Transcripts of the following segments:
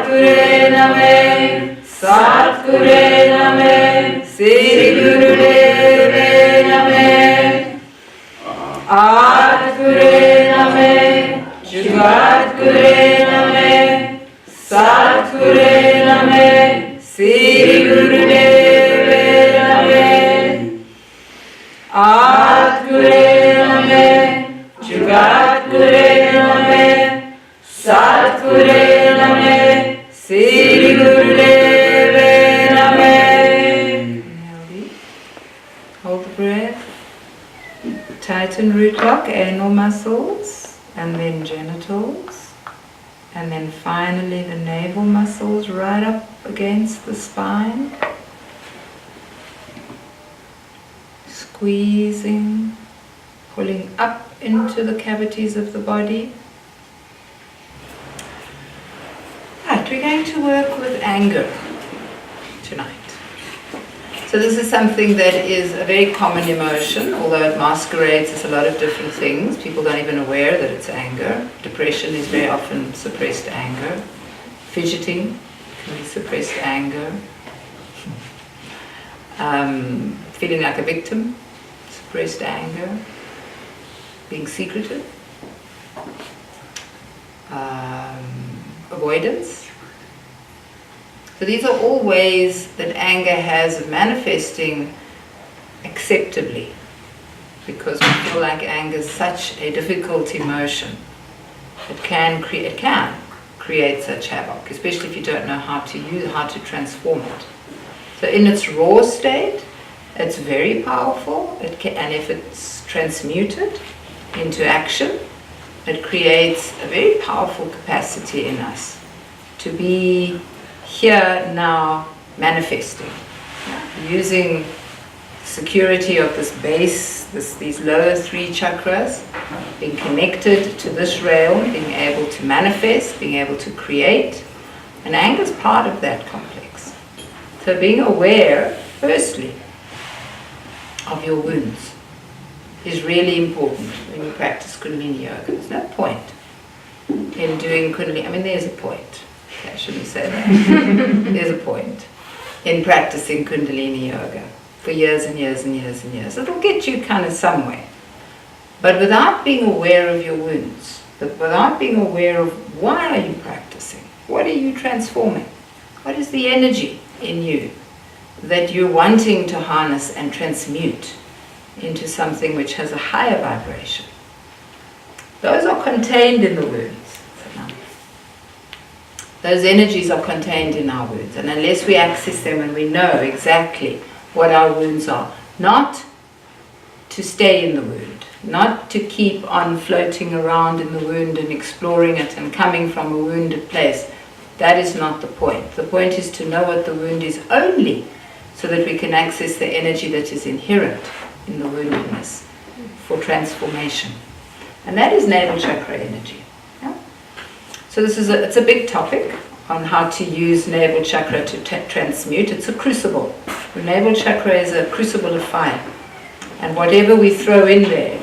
Sadguru Name, Sadguru Name, Sri Guru Name, Adguru Name, Jugadguru Name, Sadguru Name, Sri Guru Name, Adguru Name, Jugadguru Name, Sadguru Name, Sri Guru Name. Hold the breath. Tighten root lock, anal muscles, and then genitals, and then finally the navel muscles right up against the spine. Squeezing, pulling up into the cavities of the body. Right, we're going to work with anger tonight. So this is something that is a very common emotion, although it masquerades as a lot of different things. People aren't even aware that it's anger. Depression is very often suppressed anger. Fidgeting can be suppressed anger. Feeling like a victim, suppressed anger. Being secretive. Avoidance. So these are all ways that anger has of manifesting acceptably, because we feel like anger is such a difficult emotion. It can create such havoc, especially if you don't know how to transform it. So in its raw state, it's very powerful, and if it's transmuted into action, it creates a very powerful capacity in us to be here now manifesting, using security of this base, these lower three chakras, being connected to this realm, being able to manifest, being able to create, and anger is part of that complex. So being aware, firstly, of your wounds is really important when you practice Kundalini Yoga. There's no point in doing Kundalini, there's a point. Okay, I shouldn't say that. There's a point in practicing Kundalini Yoga for years and years and years and years. It'll get you kind of somewhere. But without being aware of your wounds, without being aware of why are you practicing, what are you transforming, what is the energy in you that you're wanting to harness and transmute into something which has a higher vibration. Those are contained in the wounds. Those energies are contained in our wounds, and unless we access them and we know exactly what our wounds are, not to stay in the wound, not to keep on floating around in the wound and exploring it and coming from a wounded place, that is not the point. The point is to know what the wound is only so that we can access the energy that is inherent in the woundedness for transformation. And that is navel chakra energy. Yeah? So it's a big topic on how to use navel chakra to transmute. It's a crucible. The navel chakra is a crucible of fire. And whatever we throw in there,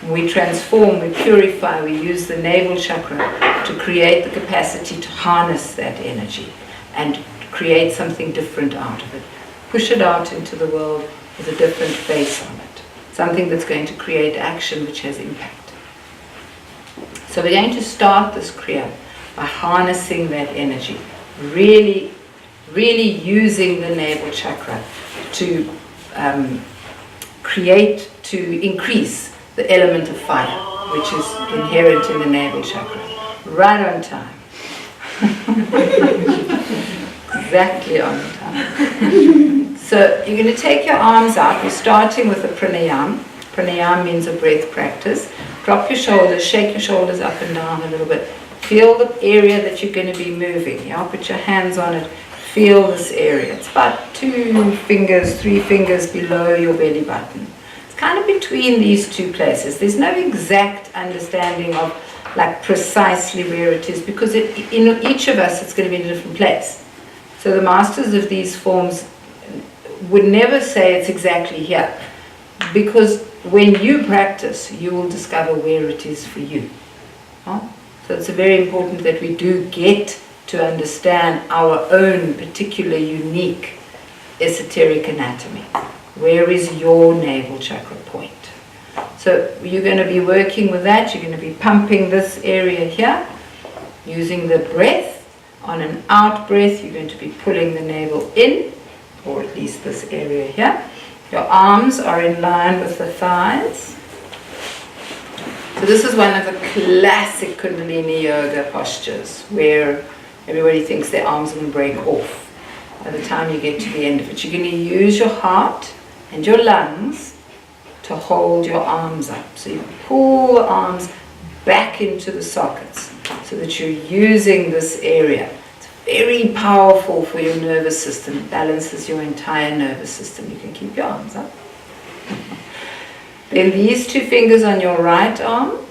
we transform, we purify, we use the navel chakra to create the capacity to harness that energy and create something different out of it. Push it out into the world with a different face on it. Something that's going to create action which has impact. So we're going to start this kriya by harnessing that energy. Really, really using the navel chakra to create, to increase the element of fire, which is inherent in the navel chakra. Right on time. Exactly on time. So you're going to take your arms out. We're starting with a pranayam. Pranayam means a breath practice. Drop your shoulders, shake your shoulders up and down a little bit. Feel the area that you're going to be moving. Yeah? Put your hands on it. Feel this area. It's about 2 fingers, 3 fingers below your belly button. It's kind of between these two places. There's no exact understanding of like precisely where it is, because in each of us it's going to be in a different place. So the masters of these forms would never say it's exactly here, because when you practice, you will discover where it is for you. Huh? So it's very important that we do get to understand our own particular unique esoteric anatomy. Where is your navel chakra point? So you're going to be working with that. You're going to be pumping this area here, using the breath. On an out breath, you're going to be pulling the navel in, or at least this area here. Your arms are in line with the thighs. So this is one of the classic Kundalini yoga postures where everybody thinks their arms are going to break off by the time you get to the end of it. You're going to use your heart and your lungs to hold your arms up. So you pull the arms back into the sockets so that you're using this area. It's very powerful for your nervous system. It balances your entire nervous system. You can keep your arms up. Then these two fingers on your right arm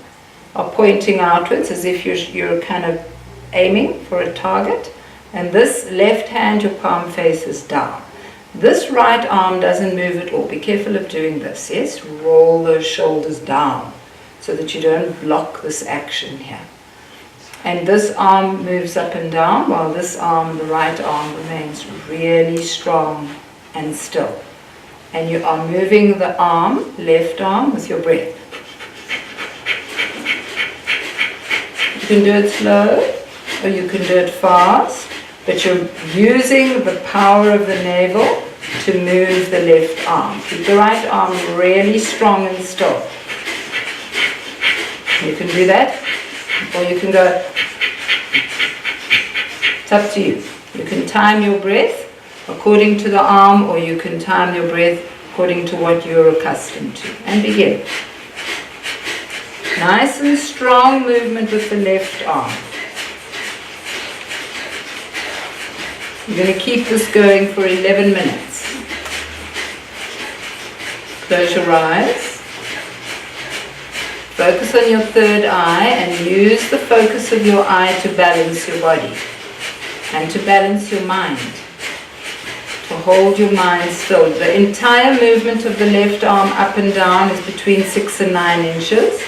are pointing outwards as if you're kind of aiming for a target. And this left hand, your palm faces down. This right arm doesn't move at all. Be careful of doing this, yes? Roll those shoulders down so that you don't block this action here. And this arm moves up and down while this arm, the right arm, remains really strong and still. And you are moving the arm, left arm, with your breath. You can do it slow or you can do it fast, but you're using the power of the navel to move the left arm. Keep the right arm really strong and still. You can do that, or you can go. It's up to you. You can time your breath according to the arm, or you can time your breath according to what you're accustomed to. And begin. Nice and strong movement with the left arm. You're going to keep this going for 11 minutes. Close your eyes. Focus on your third eye and use the focus of your eye to balance your body and to balance your mind. To hold your mind still. The entire movement of the left arm up and down is between 6 and 9 inches.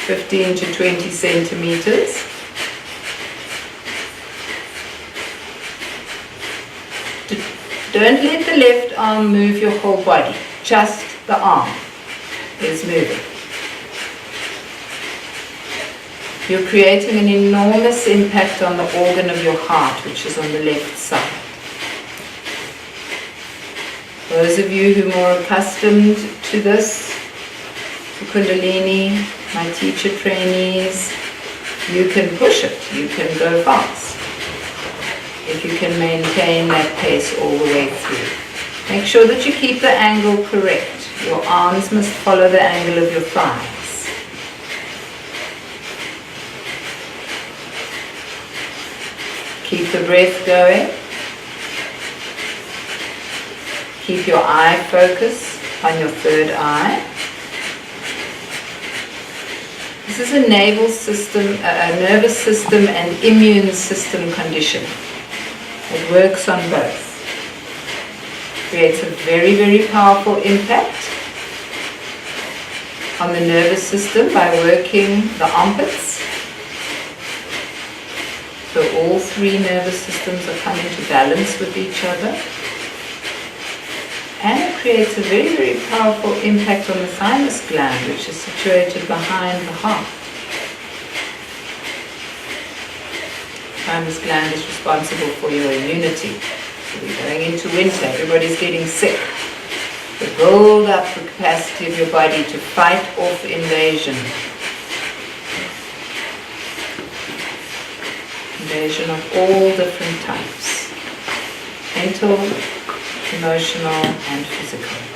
15 to 20 centimeters. Don't let the left arm move your whole body. Just the arm is moving. You're creating an enormous impact on the organ of your heart, which is on the left side. Those of you who are more accustomed to this, to Kundalini, my teacher trainees, you can push it, you can go fast. If you can maintain that pace all the way through. Make sure that you keep the angle correct. Your arms must follow the angle of your thighs. Keep the breath going. Keep your eye focus on your third eye. This is a naval system, a nervous system and immune system condition. It works on both. Creates a very, very powerful impact on the nervous system by working the armpits. So all three nervous systems are coming to balance with each other. And it creates a very, very powerful impact on the thymus gland, which is situated behind the heart. Thymus gland is responsible for your immunity. So we're going into winter, everybody's getting sick. So build up the capacity of your body to fight off invasion. Invasion of all different types. Mental, emotional and physical.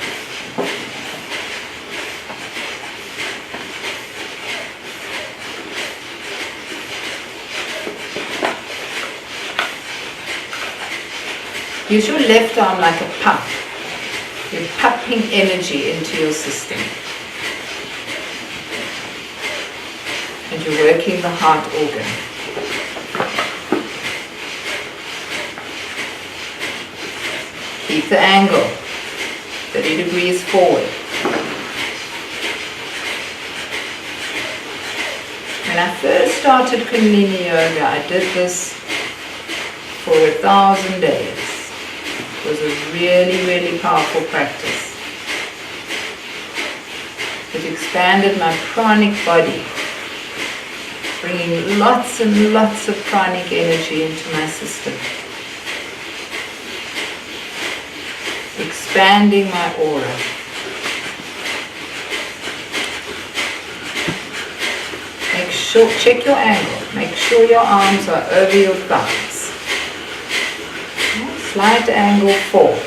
Use your left arm like a pump. You're pumping energy into your system. And you're working the heart organ. Keep the angle 30 degrees forward. When I first started Kundalini Yoga, I did this for 1,000 days. It was a really, really powerful practice. It expanded my pranic body, bringing lots and lots of pranic energy into my system. Expanding my aura. Make sure, check your angle. Make sure your arms are over your thighs. Slight angle 4.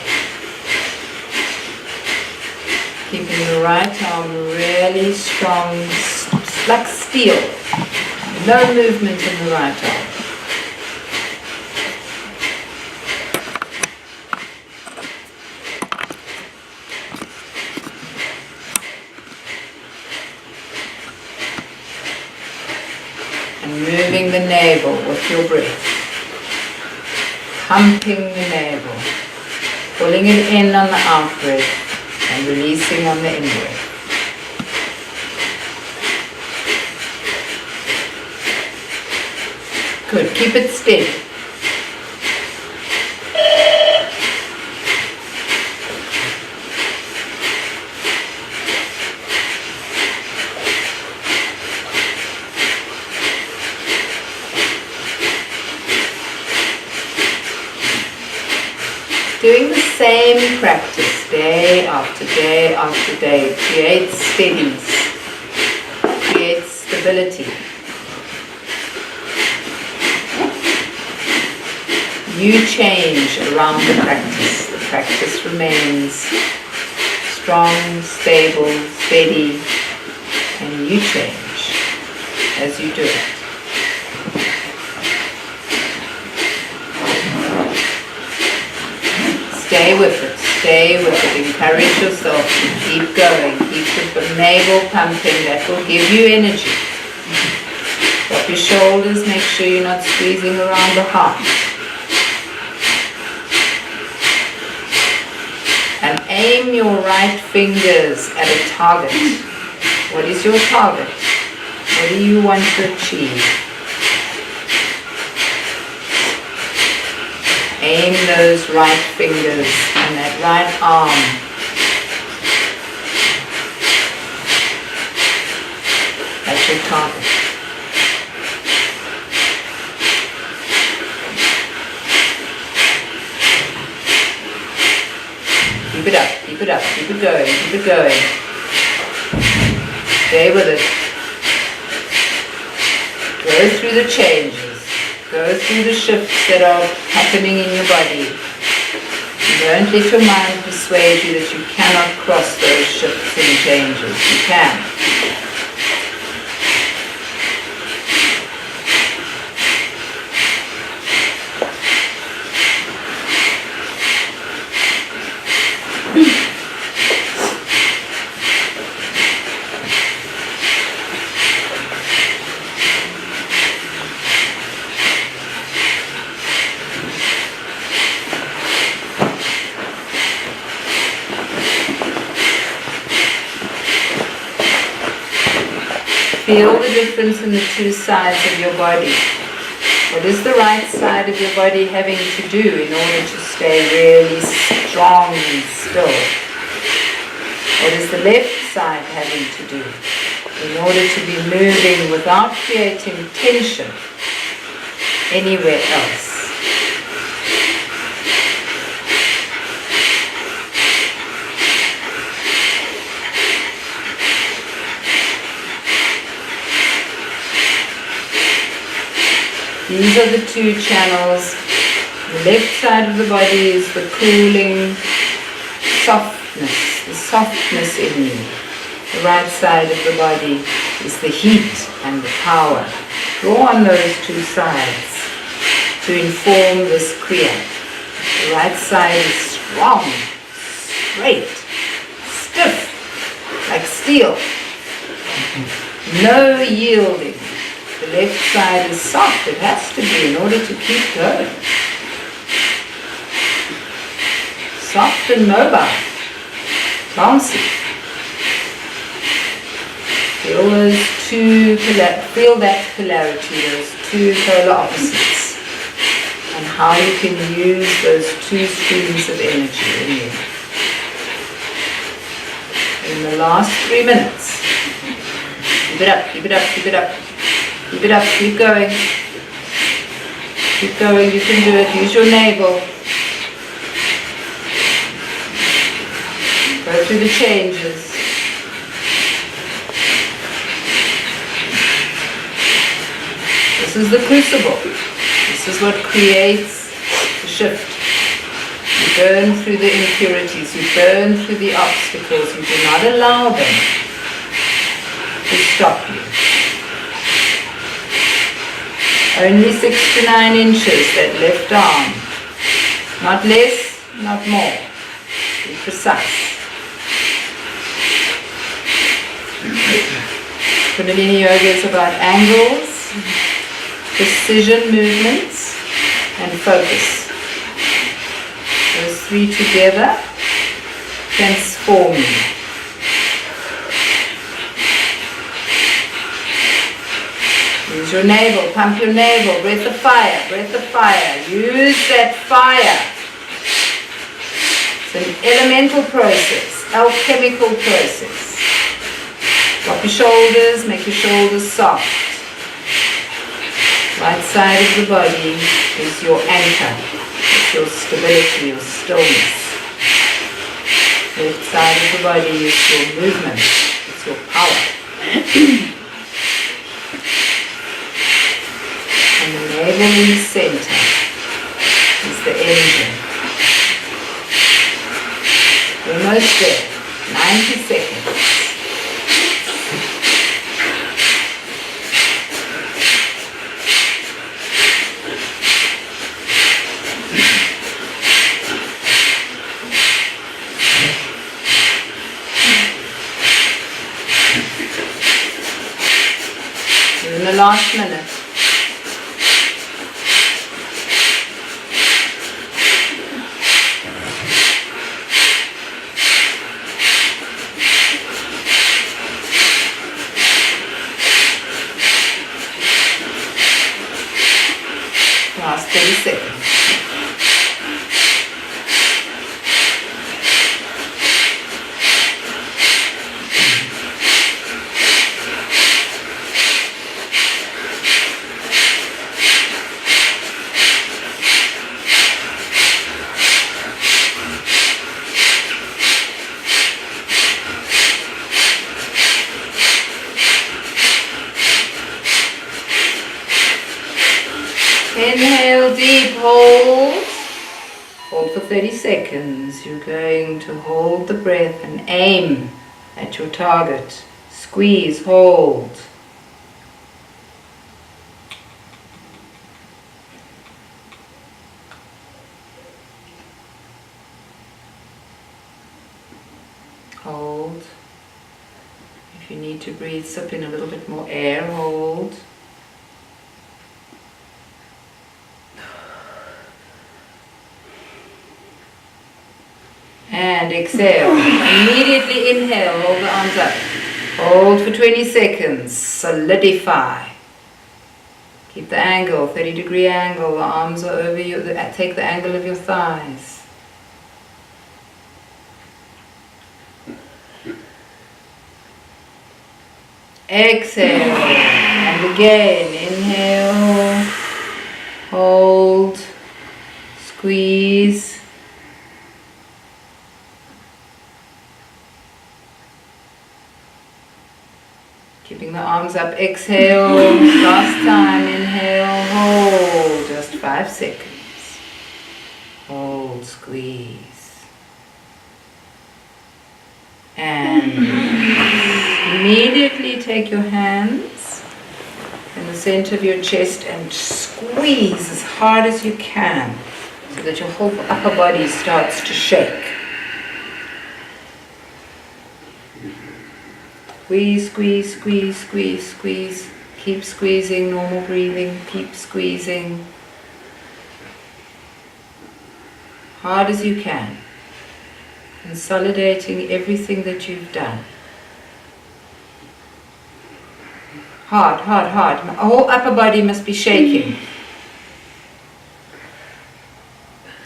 Keeping the right arm really strong, like steel. No movement in the right arm. And moving the navel with your breath. Pumping the navel. Pulling it in on the out breath and releasing on the in breath. Good, keep it steady. Doing the same practice day after day after day creates steadiness, creates stability. You change around the practice. The practice remains strong, stable, steady, and you change as you do it. Stay with it, stay with it. Encourage yourself to keep going. Keep the navel pumping. That will give you energy. Drop your shoulders, make sure you're not squeezing around the heart. And aim your right fingers at a target. What is your target? What do you want to achieve? Aim those right fingers and that right arm. That's your target. Keep it up, keep it up, keep it going, keep it going. Stay with it. Go through the changes. Go through the shifts that are happening in your body. And don't let your mind persuade you that you cannot cross those shifts and changes. You can. Feel the difference in the two sides of your body. What is the right side of your body having to do in order to stay really strong and still? What is the left side having to do in order to be moving without creating tension anywhere else? These are the two channels. The left side of the body is the cooling softness, the softness in you. The right side of the body is the heat and the power. Draw on those two sides to inform this kriya. The right side is strong, straight, stiff, like steel. No yielding. The left side is soft. It has to be in order to keep going. Soft and mobile. Bouncy. Feel feel that polarity, those two polar opposites, and how you can use those two streams of energy in you. In the last 3 minutes, keep it up, keep it up, keep it up, keep it up, keep going. Keep going, you can do it. Use your navel. Go through the changes. This is the crucible. This is what creates the shift. You burn through the impurities. You burn through the obstacles. You do not allow them to stop you. Only 6 to 9 inches, that left arm. Not less, not more. Be precise. Kundalini Yoga is about angles, precision movements, and focus. Those three together transform you. Use your navel, pump your navel, breath of fire, breath of fire. Use that fire. It's an elemental process, alchemical process. Drop your shoulders, make your shoulders soft. Right side of the body is your anchor, it's your stability, your stillness. Left side of the body is your movement, it's your power. And the navel in the center is the engine. Almost there. 90 seconds. In the last minute. Last 30 seconds. Inhale deep, hold. Hold for 30 seconds. You're going to hold the breath and aim at your target. Squeeze, hold. Hold. If you need to breathe, sip in a little bit more air, hold. And exhale. Immediately inhale, hold the arms up. Hold for 20 seconds. Solidify. Keep the angle, 30-degree angle. The arms are over you. Take the angle of your thighs. Exhale. And again, inhale. Hold. Squeeze. Keeping the arms up, exhale, last time, inhale, hold, just 5 seconds. Hold, squeeze. And immediately take your hands in the center of your chest and squeeze as hard as you can so that your whole upper body starts to shake. Squeeze, squeeze, squeeze, squeeze, squeeze. Keep squeezing, normal breathing, keep squeezing. Hard as you can. Consolidating everything that you've done. Hard, hard, hard. The whole upper body must be shaking.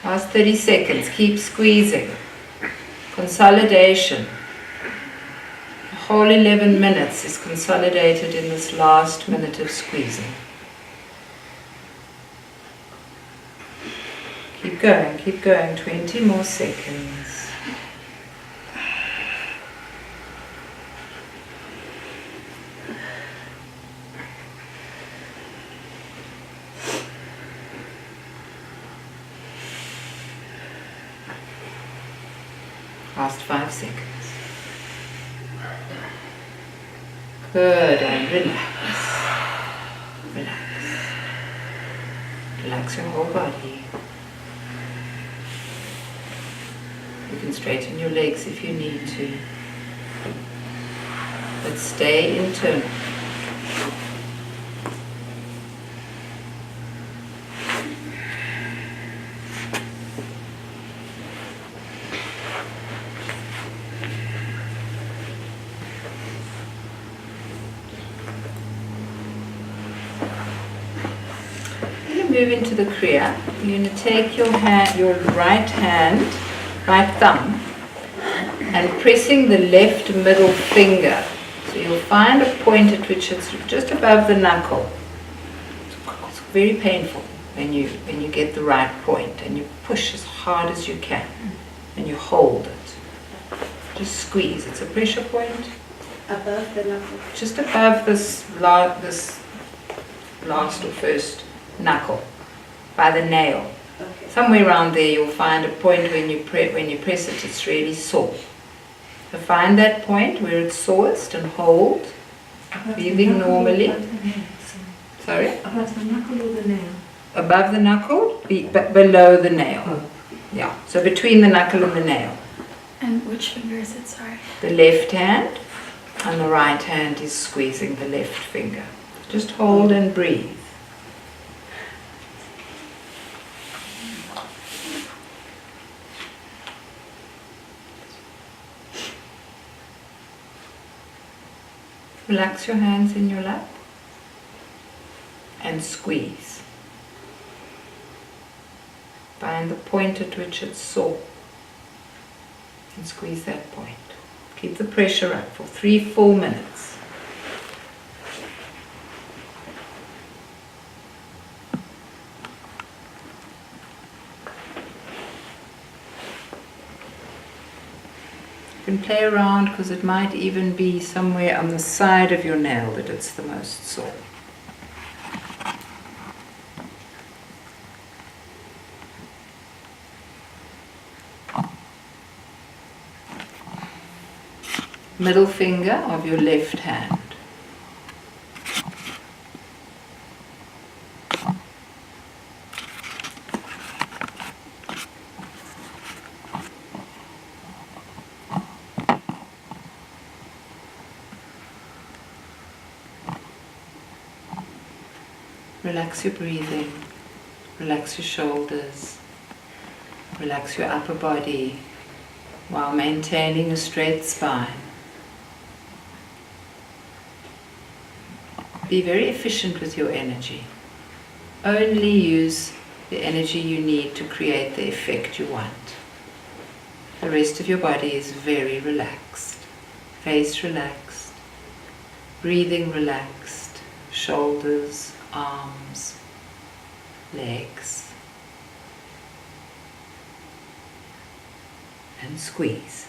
Last 30 seconds. Keep squeezing. Consolidation. The whole 11 minutes is consolidated in this last minute of squeezing. Keep going, 20 more seconds. Last 5 seconds. Good, and relax. Relax. Relax your whole body. You can straighten your legs if you need to. But stay internal. Move into the kriya. You're going to take your right hand, right thumb, and pressing the left middle finger. So you'll find a point at which it's just above the knuckle. It's very painful when you get the right point, and you push as hard as you can, and you hold it. Just squeeze. It's a pressure point. Above the knuckle. Just above this last or first knuckle, by the nail. Okay. Somewhere around there you'll find a point when you press it, it's really sore. So find that point where it's sorest and hold, breathing normally. Sorry? Above the knuckle or the nail? Above the knuckle, but below the nail. Yeah, so between the knuckle and the nail. And which finger is it, sorry? The left hand, and the right hand is squeezing the left finger. Just hold and breathe. Relax your hands in your lap and squeeze. Find the point at which it's sore and squeeze that point. Keep the pressure up for 3-4 minutes. You can play around because it might even be somewhere on the side of your nail that it's the most sore. Middle finger of your left hand. Relax your breathing, relax your shoulders, relax your upper body while maintaining a straight spine. Be very efficient with your energy. Only use the energy you need to create the effect you want. The rest of your body is very relaxed. Face relaxed, breathing relaxed, shoulders, arms, legs, and squeeze.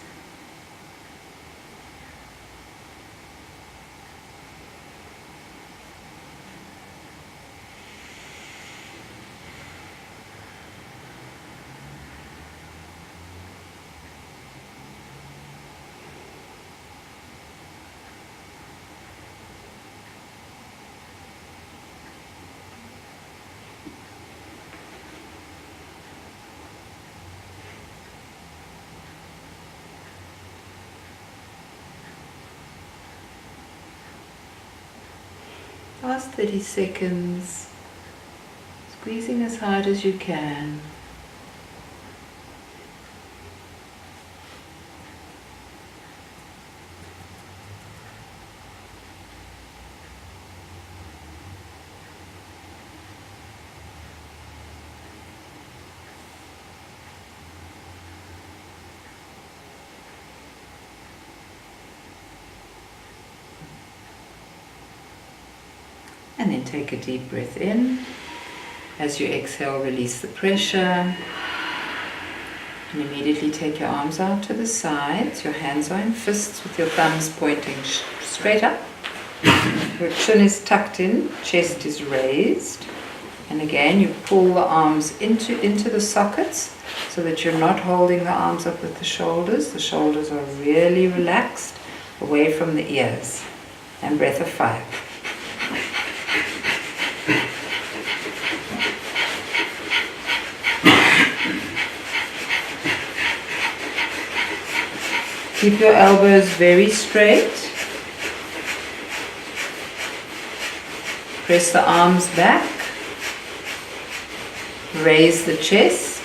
Last 30 seconds, squeezing as hard as you can. And then take a deep breath in. As you exhale, release the pressure. And immediately take your arms out to the sides. Your hands are in fists with your thumbs pointing straight up. Your chin is tucked in, chest is raised. And again, you pull the arms into the sockets so that you're not holding the arms up with the shoulders. The shoulders are really relaxed, away from the ears. And breath of 5. Keep your elbows very straight. Press the arms back. Raise the chest.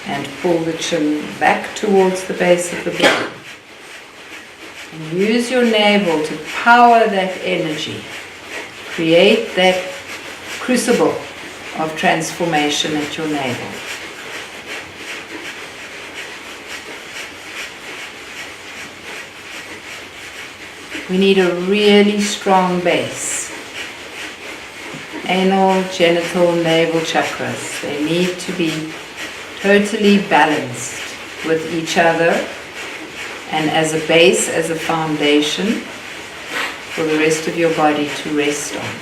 And pull the chin back towards the base of the body. And use your navel to power that energy. Create that crucible of transformation at your navel. We need a really strong base. Anal, genital, navel chakras. They need to be totally balanced with each other and as a base, as a foundation for the rest of your body to rest on.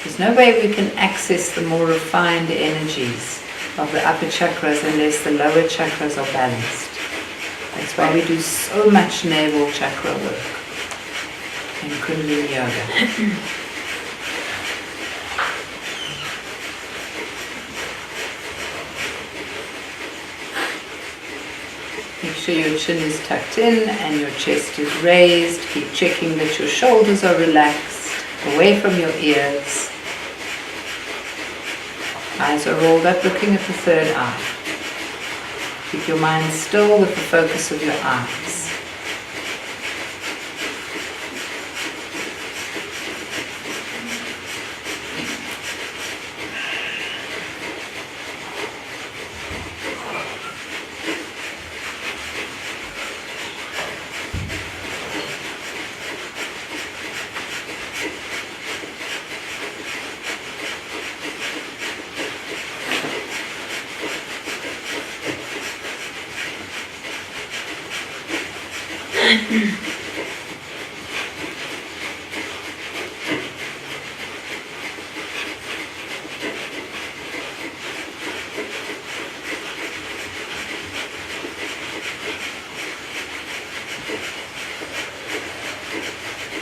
There's no way we can access the more refined energies of the upper chakras unless the lower chakras are balanced. That's why we do so much navel chakra work in Kundalini Yoga. Make sure your chin is tucked in and your chest is raised. Keep checking that your shoulders are relaxed, away from your ears. Eyes are rolled up, looking at the third eye. Keep your mind still with the focus of your eyes.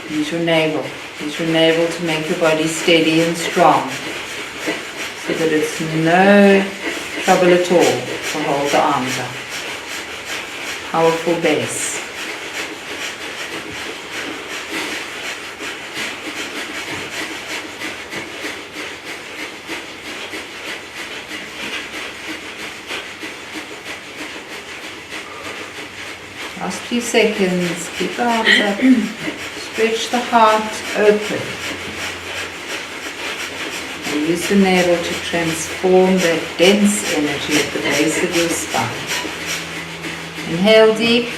Use your navel. Use your navel to make your body steady and strong so that it's no trouble at all to hold the arms up. Powerful base. Last few seconds, keep the arms up. Stretch the heart open. And use the navel to transform that dense energy at the base of your spine. Inhale deep,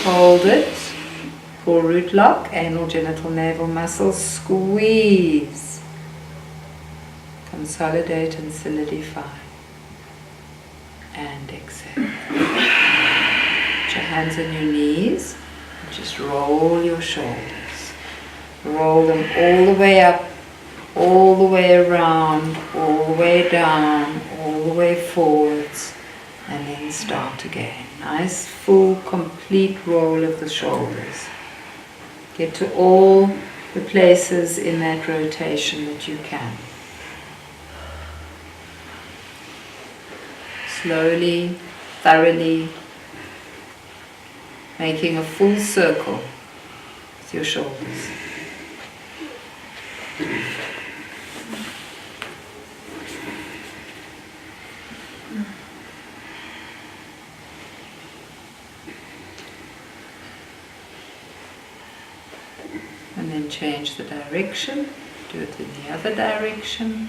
hold it. Pull root lock, anal, genital, navel muscles, squeeze. Consolidate and solidify. And exhale. Put your hands on your knees. Just roll your shoulders. Roll them all the way up, all the way around, all the way down, all the way forwards, and then start again. Nice, full, complete roll of the shoulders. Get to all the places in that rotation that you can. Slowly, thoroughly, making a full circle with your shoulders. And then change the direction, do it in the other direction.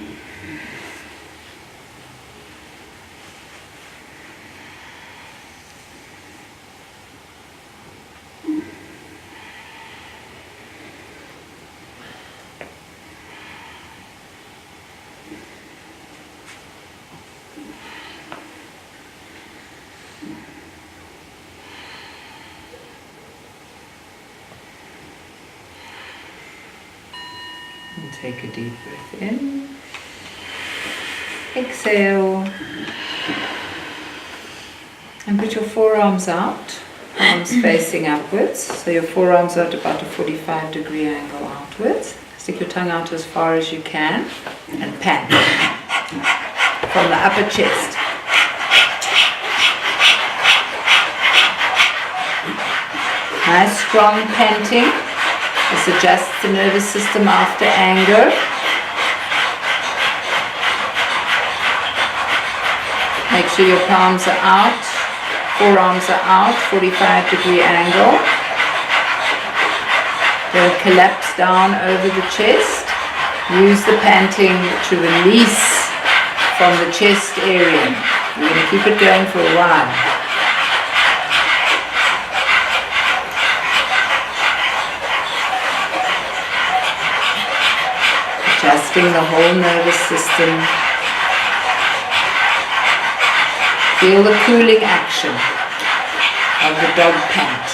And take a deep breath in. Exhale. And put your forearms out, arms facing upwards. So your forearms are at about a 45-degree angle outwards. Stick your tongue out as far as you can and pant from the upper chest. Nice strong panting. This adjusts the nervous system after anger. Make sure your palms are out, forearms are out, 45-degree angle. Don't collapse down over the chest. Use the panting to release from the chest area. You're going to keep it going for a while. Adjusting the whole nervous system. Feel the cooling action of the dog pant.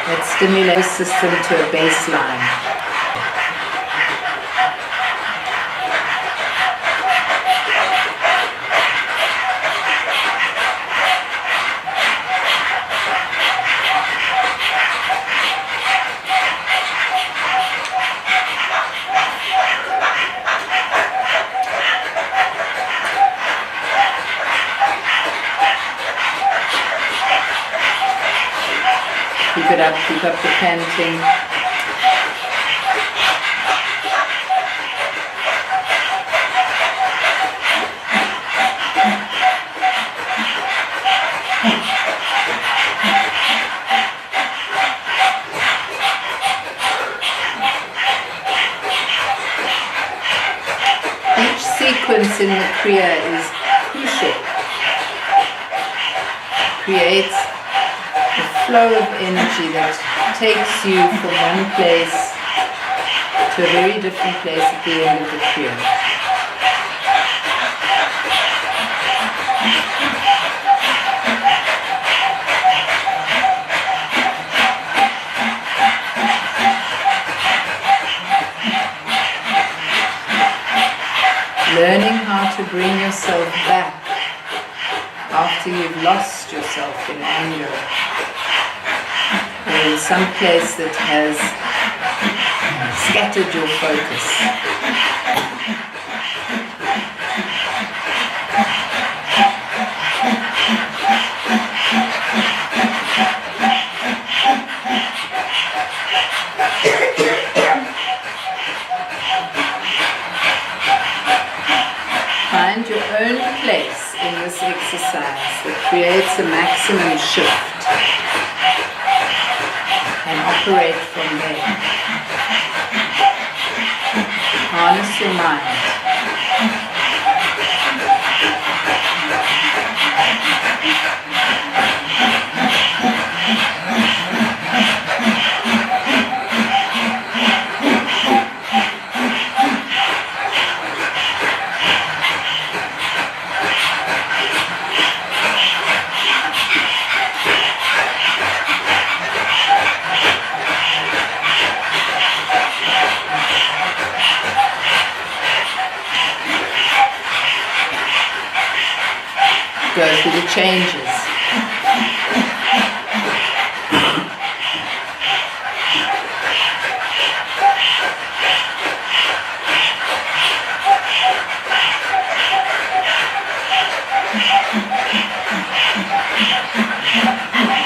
Let's stimulate the system to a baseline. Keep up the panting. Each sequence in the kriya is crucial. Creates flow of energy that takes you from one place to a very different place at the end of the kriya. Learning how to bring yourself back after you've lost yourself in anger. Or in some place that has scattered your focus. Find your own place in this exercise that creates a maximum shift. And operate from there. Harness your mind. Go through the changes.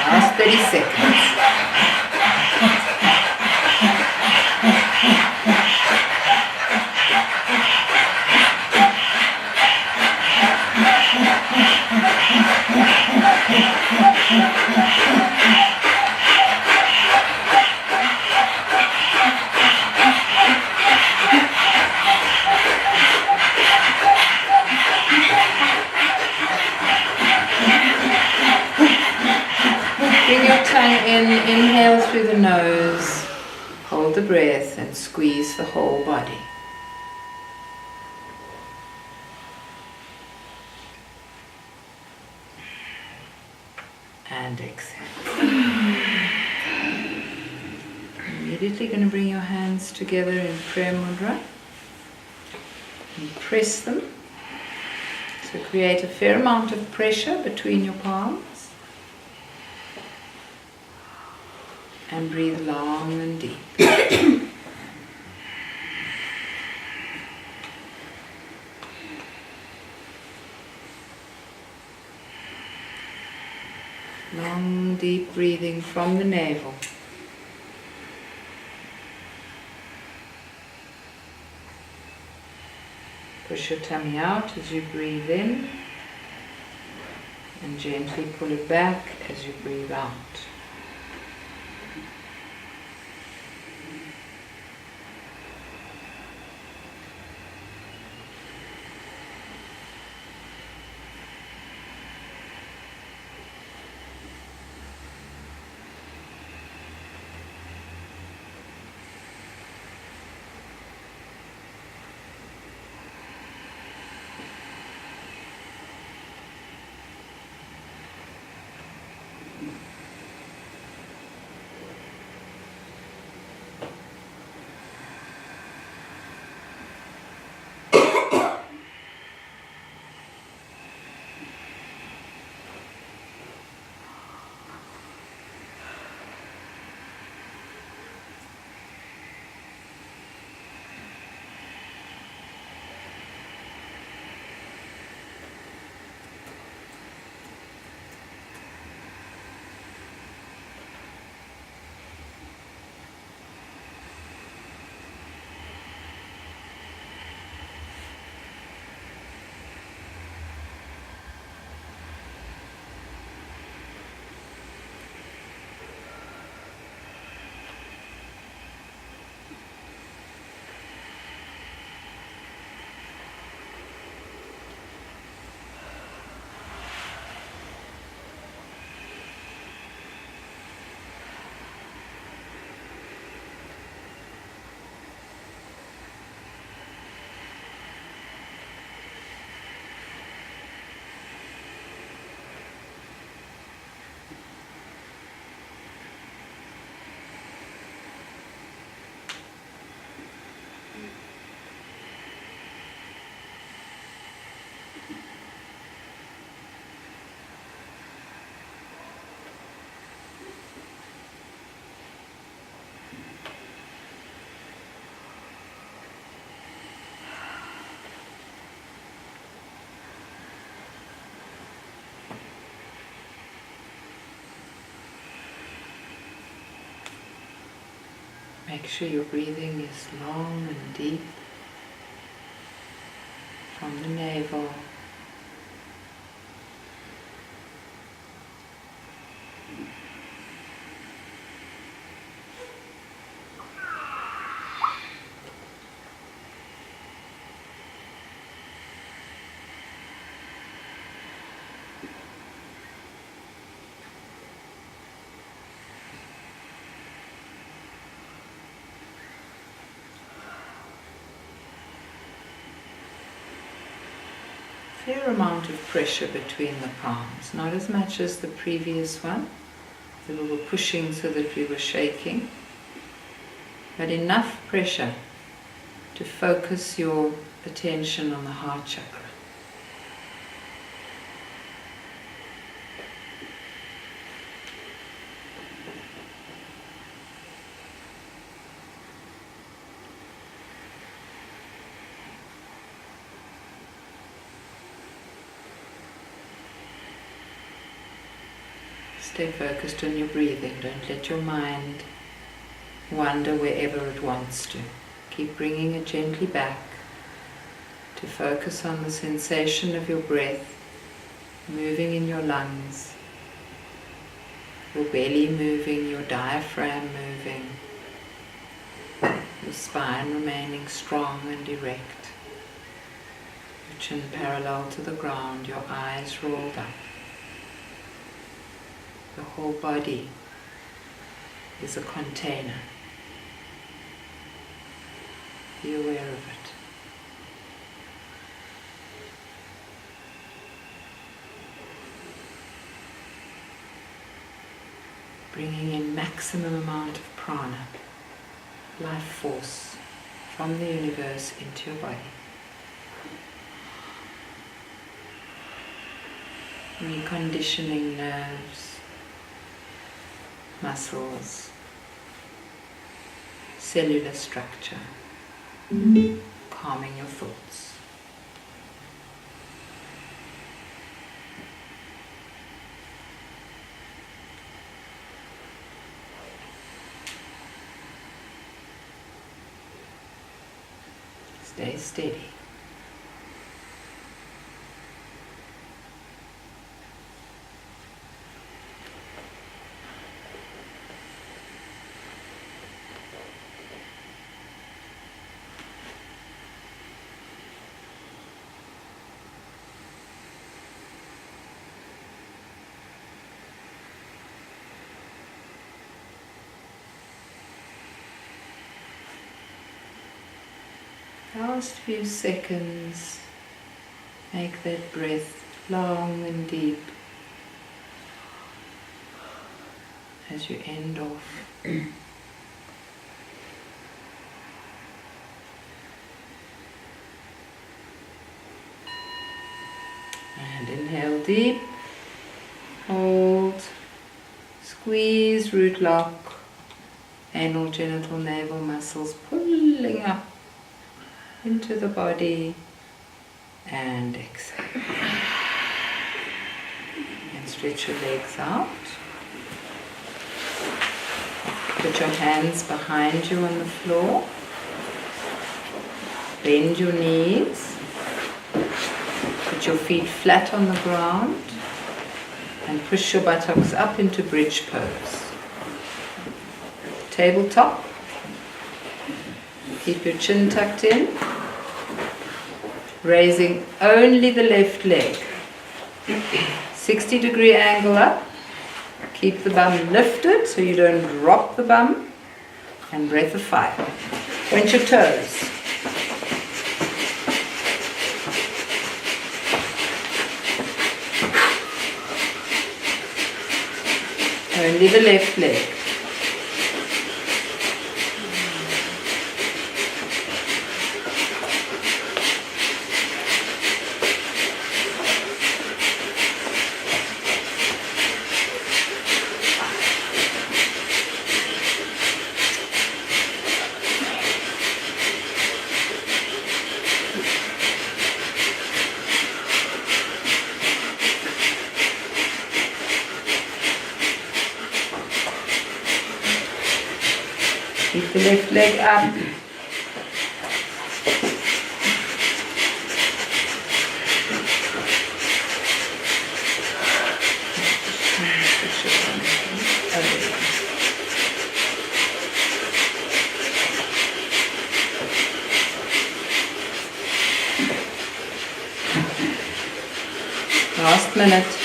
Last 30 seconds. Bring your tongue in, inhale through the nose, hold the breath and squeeze the whole body. And exhale. Immediately going to bring your hands together in prayer mudra and press them. So create a fair amount of pressure between your palms and breathe long and deep. Long, deep breathing from the navel. Push your tummy out as you breathe in and gently pull it back as you breathe out. Make sure your breathing is long and deep from the navel. Fair amount of pressure between the palms, not as much as the previous one, a little pushing so that we were shaking, but enough pressure to focus your attention on the heart chakra. Stay focused on your breathing. Don't let your mind wander wherever it wants to. Keep bringing it gently back to focus on the sensation of your breath moving in your lungs, your belly moving, your diaphragm moving, your spine remaining strong and erect, your chin parallel to the ground, your eyes rolled up. The whole body is a container. Be aware of it. Bringing in maximum amount of prana, life force from the universe into your body. Reconditioning nerves, muscles, cellular structure, calming your thoughts. Stay steady. Last few seconds, make that breath long and deep as you end off. And inhale deep, hold, squeeze, root lock, anal, genital, navel muscles pulling up into the body, and exhale. And stretch your legs out. Put your hands behind you on the floor. Bend your knees. Put your feet flat on the ground and push your buttocks up into bridge pose. Tabletop. Keep your chin tucked in, raising only the left leg. 60-degree angle up. Keep the bum lifted so you don't drop the bum. And breath of fire. Point your toes. Only the left leg. Keep the left leg up. Last minute.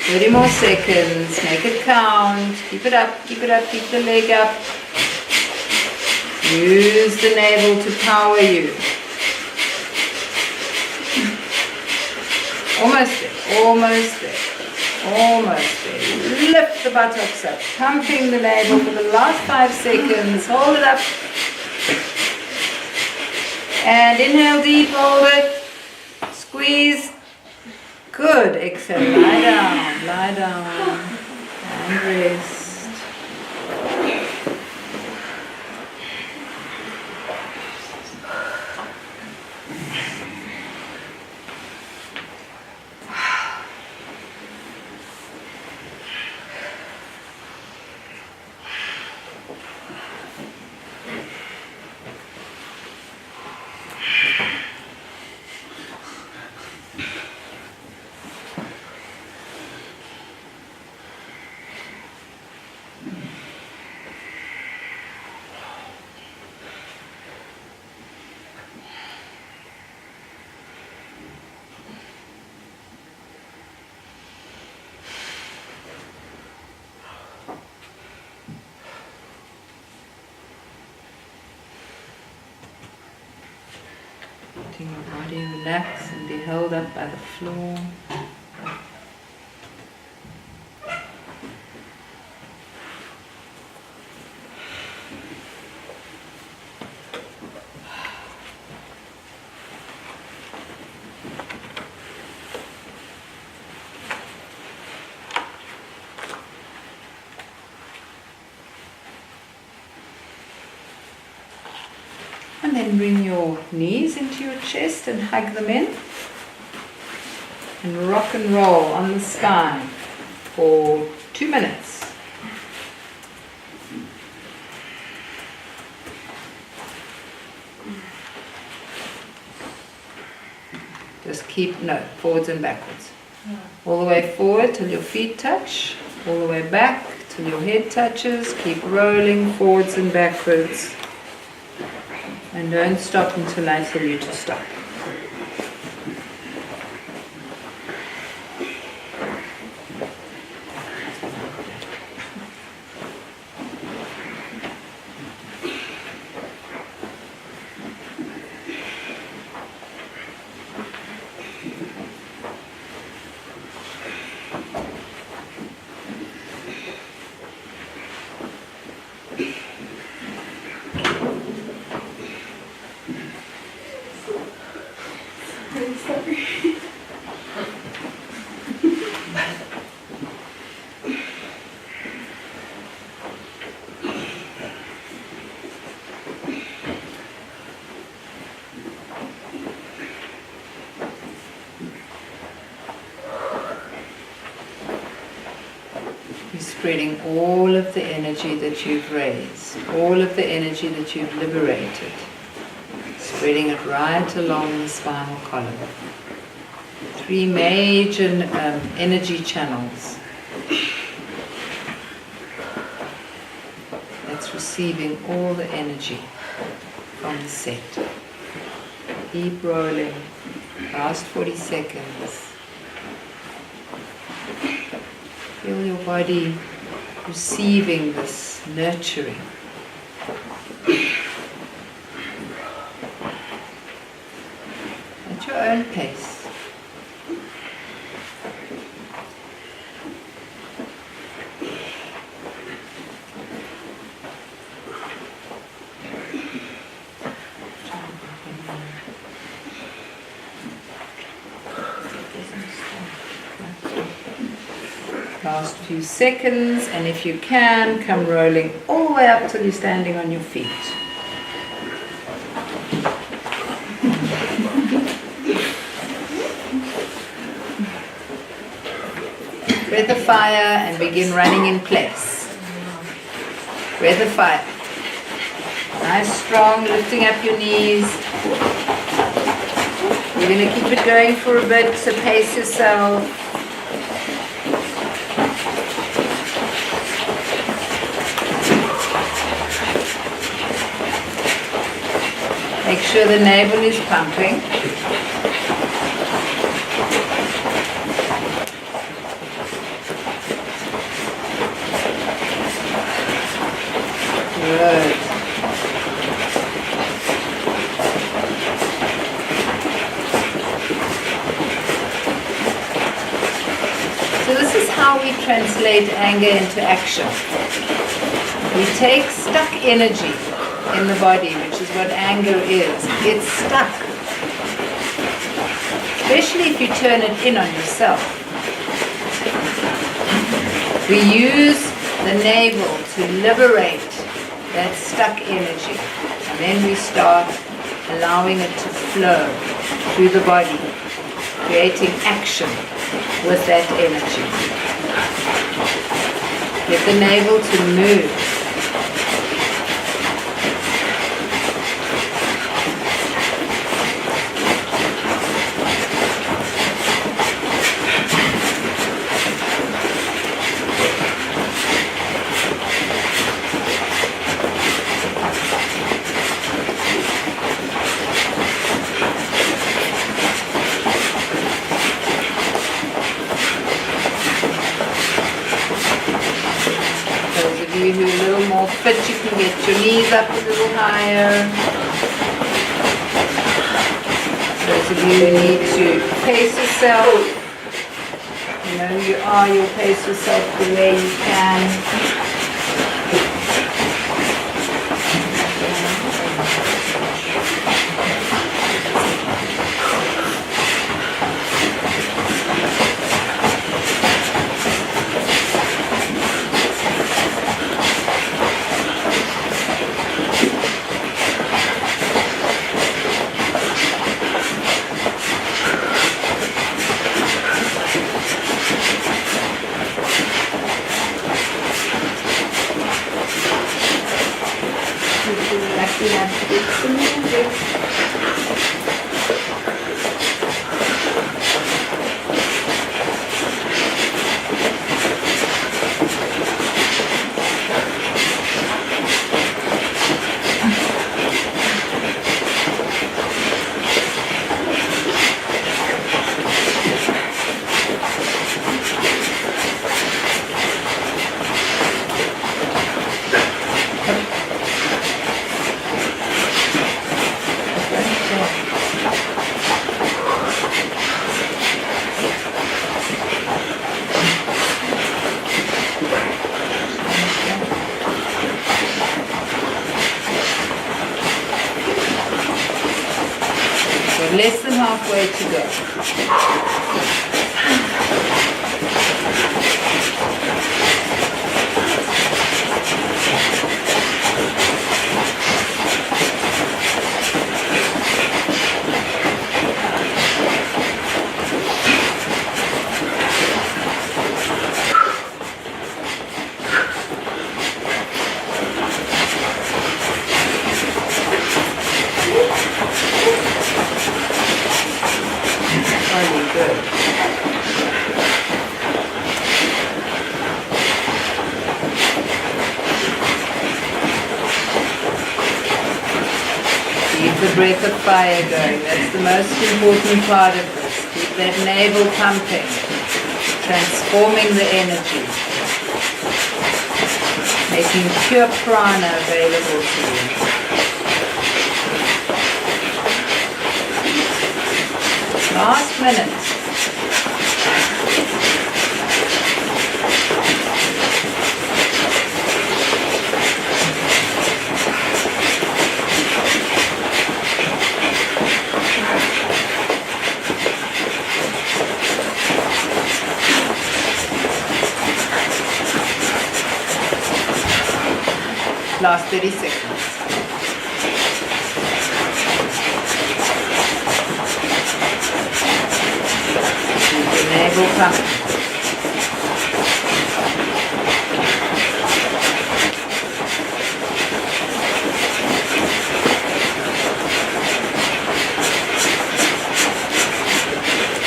Thirty more seconds, make it count, keep it up, keep it up, keep the leg up. Use the navel to power you. Almost there, almost there, almost there. Lift the buttocks up, pumping the navel for the last 5 seconds, hold it up. And inhale deep, hold it, squeeze. Good, exhale, lie down, and rest. letting your body relax and be held up by the floor. And then bring your knees into your chest and hug them in. And rock and roll on the spine for 2 minutes. Just keep, forwards and backwards. All the way forward till your feet touch. All the way back till your head touches. Keep rolling forwards and backwards. And don't stop until I tell you to stop. Spreading all of the energy that you've raised, all of the energy that you've liberated, spreading it right along the spinal column. 3 major energy channels that's receiving all the energy from the set. Keep rolling, last 40 seconds. Feel your body receiving this nurturing. At your own pace. Last few seconds, and if you can, come rolling all the way up till you're standing on your feet. Breath of fire and begin running in place. Breath of fire. Nice, strong, lifting up your knees. You're going to keep it going for a bit, so pace yourself. Make sure the navel is pumping. Good. So this is how we translate anger into action. We take stuck energy in the body, which is what anger is. It's stuck. Especially if you turn it in on yourself. We use the navel to liberate that stuck energy. And then we start allowing it to flow through the body, creating action with that energy. Get the navel to move. You who are a little more fit, you can get your knees up a little higher. Those of you who need to pace yourself, you know who you are, you'll pace yourself the way you can. Less than halfway to go. The breath of fire going. That's the most important part of this. Keep that navel pumping, transforming the energy, making pure prana available to you. Last minute. Last 30 seconds. Keep the navel pumping.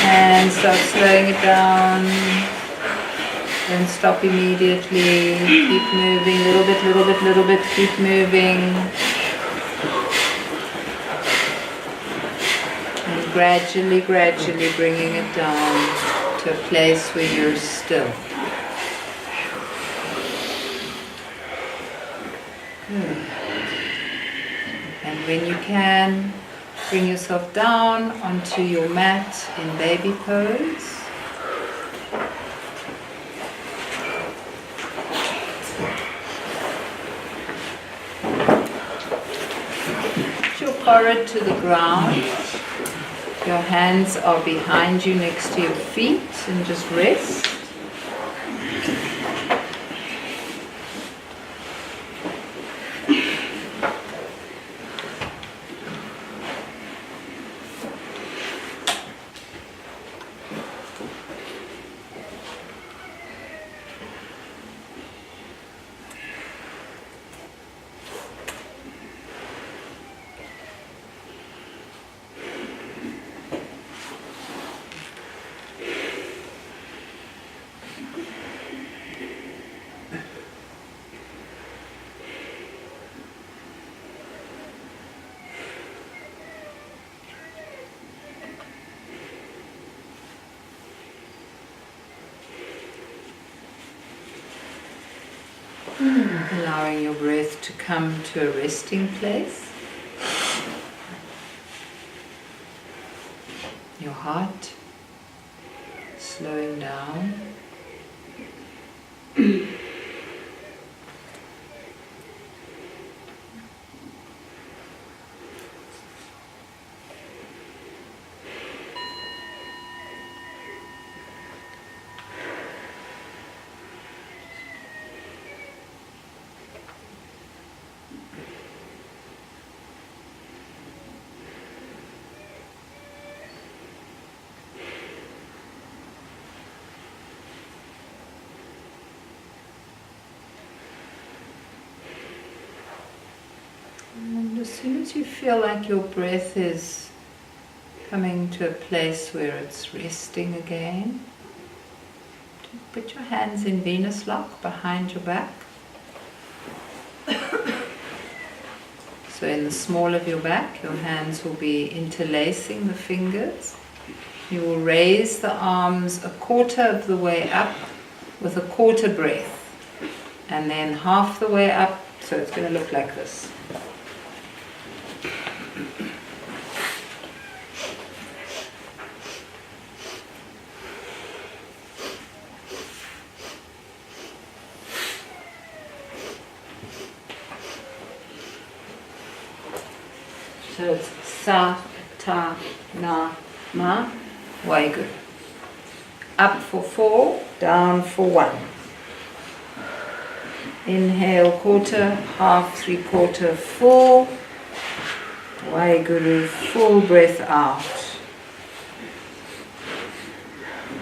And start slowing it down. Don't stop immediately. Keep moving, little bit, keep moving. And gradually bringing it down to a place where you're still. Good. And when you can, bring yourself down onto your mat in baby pose. Forehead to the ground. Your hands are behind you next to your feet and just rest. Allowing your breath to come to a resting place. your heart slowing down. And as soon as you feel like your breath is coming to a place where it's resting again, put your hands in Venus lock behind your back. So in the small of your back, your hands will be interlacing the fingers. You will raise the arms a quarter of the way up with a quarter breath, and then half the way up, so it's going to look like this. So it's sa, ta, na, ma, waigu. Up for 4, down for 1. Inhale, quarter, half, 3/4, full. Waiguru, full breath out.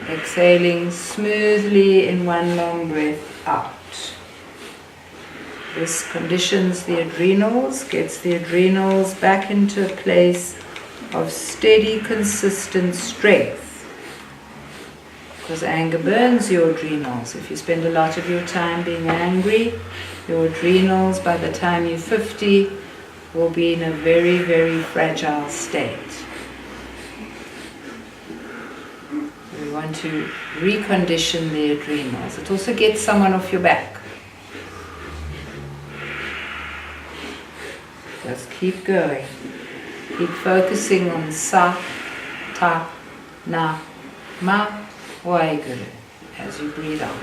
Exhaling smoothly in one long breath out. This conditions the adrenals, gets the adrenals back into a place of steady, consistent strength. Because anger burns your adrenals. If you spend a lot of your time being angry, your adrenals, by the time you're 50, will be in a very, very fragile state. We want to recondition the adrenals. It also gets someone off your back. Just keep going. Keep focusing on sa, ta, na, ma, waiguru as you breathe out.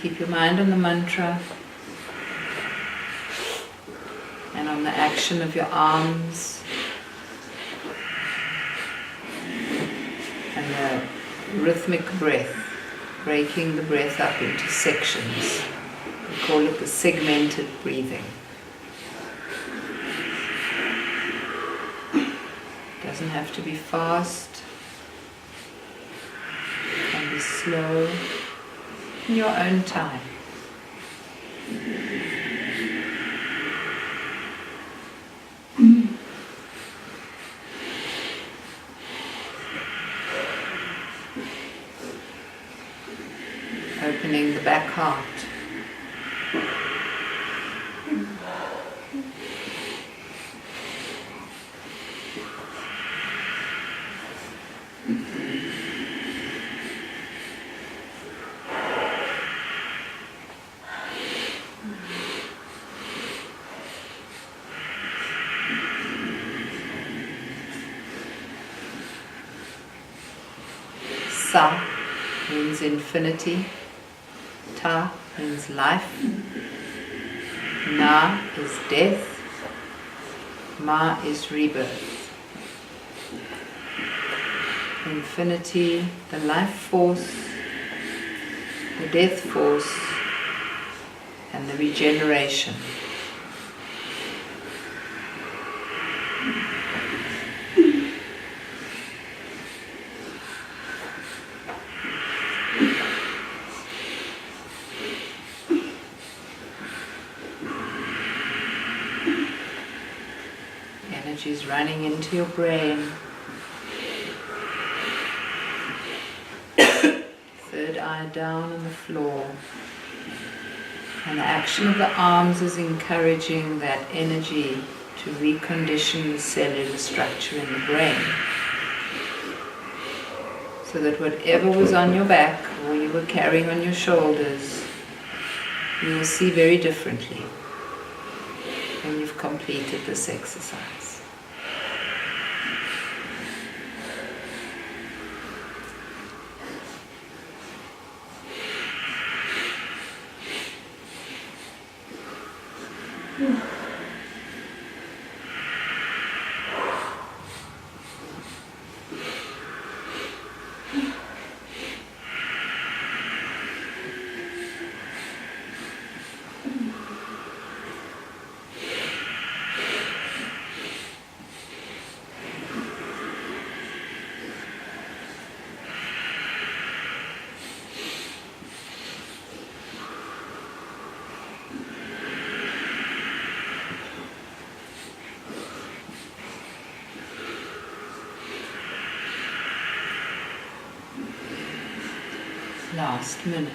Keep your mind on the mantra and on the action of your arms and the rhythmic breath, breaking the breath up into sections. We call it the segmented breathing. It doesn't have to be fast, it can be slow. In your own time. Opening the back heart. Sa means infinity, ta means life, na is death, ma is rebirth. Infinity, the life force, the death force, and the regeneration. is running into your brain. Third eye down on the floor. And the action of the arms is encouraging that energy to recondition the cellular structure in the brain. So that whatever was on your back or you were carrying on your shoulders, you will see very differently when you've completed this exercise. Last minute.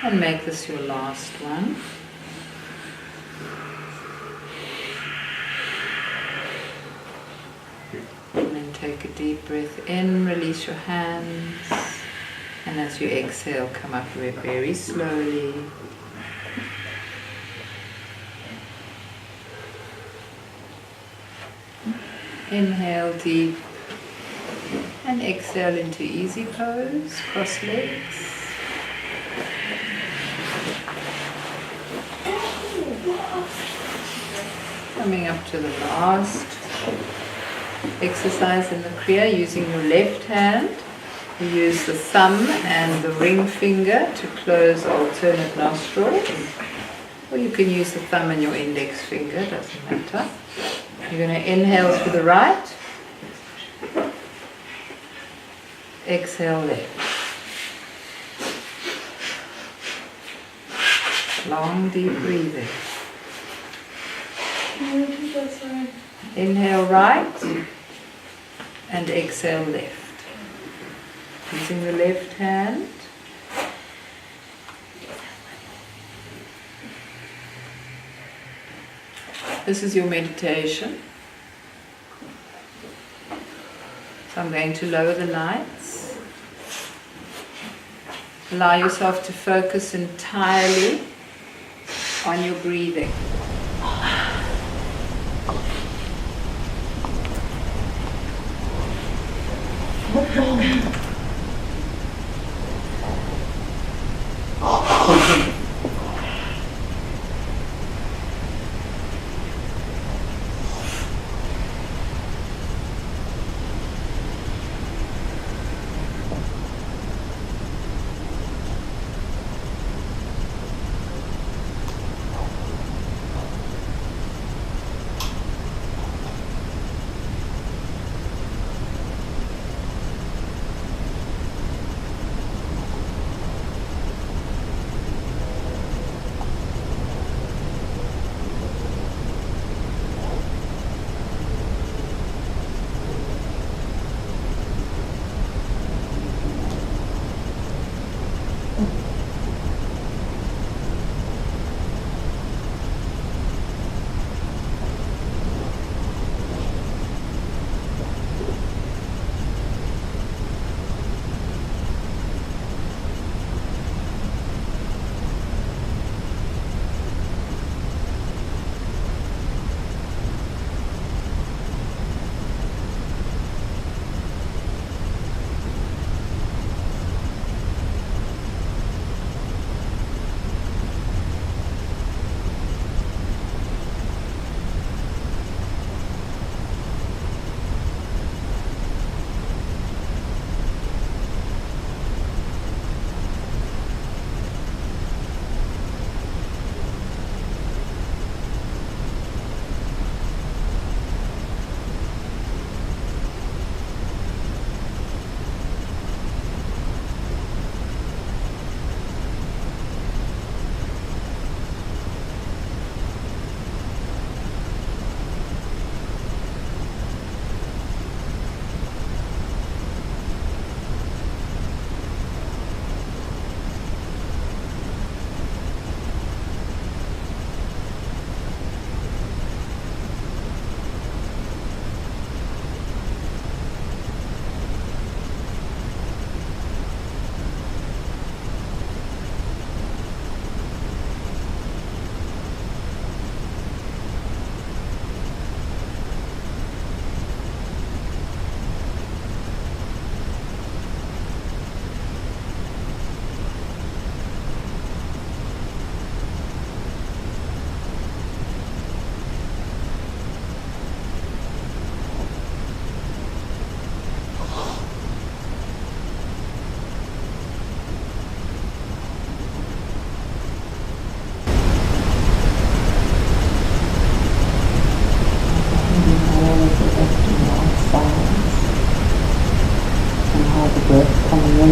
And make this your last one. And then take a deep breath in, release your hands. And as you exhale, come up very slowly. Inhale deep. And exhale into easy pose, cross legs. Coming up to the last exercise in the kriya, using your left hand. You use the thumb and the ring finger to close alternate nostrils. Or you can use the thumb and your index finger, doesn't matter. You're going to inhale through the right. Exhale left. Long deep breathing. Inhale right and exhale left. Using the left hand. This is your meditation. So I'm going to lower the lights. Allow yourself to focus entirely on your breathing.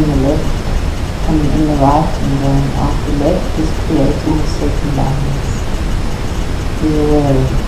in the left, coming in the right and going out the left is creating a certain balance. Be aware of it.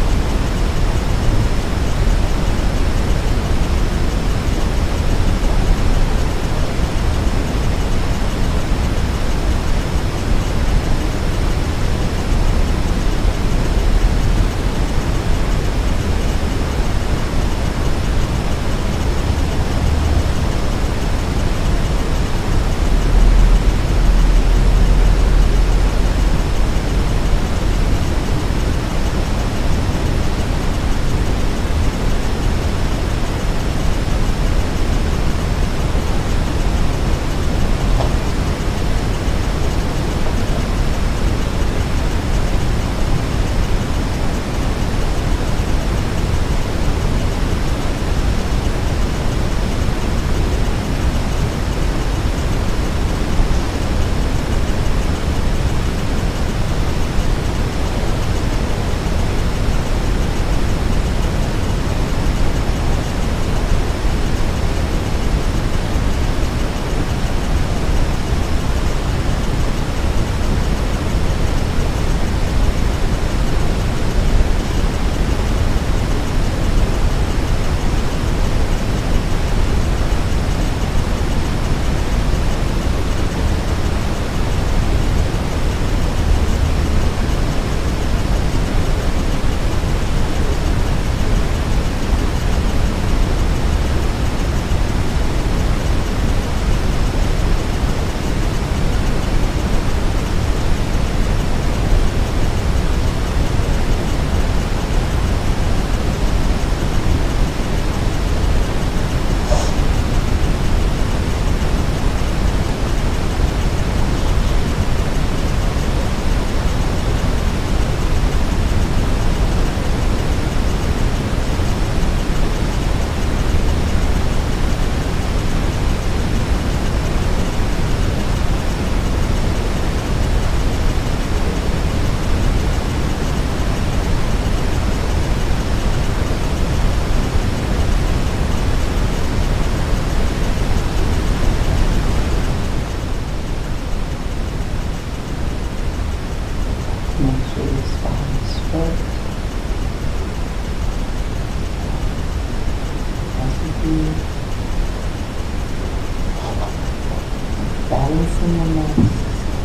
Balancing the nervous system.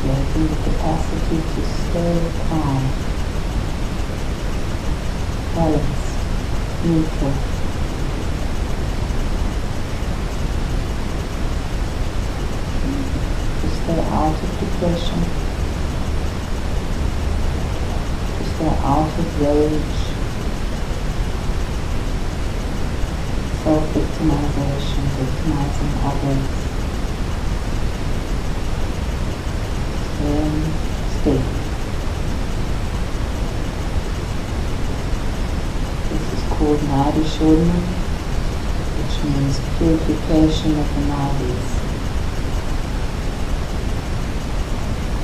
Creating the capacity to stay calm, balanced, neutral. To stay out of depression, to stay out of rage, self-victimization, victimizing others. Staying still. This is called Nadi Shodman, which means purification of the nadis.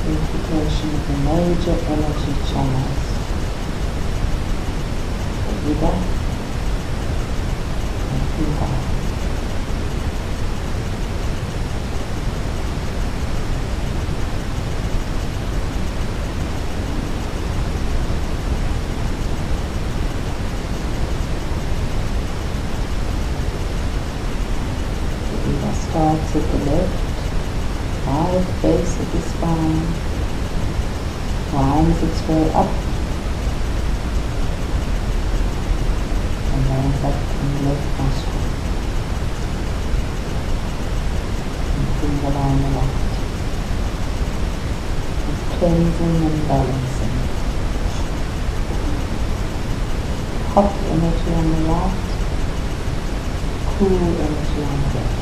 Purification of the major energy channels. Vida. Starts at the left, by the base of the spine, winds its way up, and lands up in the left nostril, and things along the right, with cleansing and balancing. Hot energy on the right, cool energy on the left.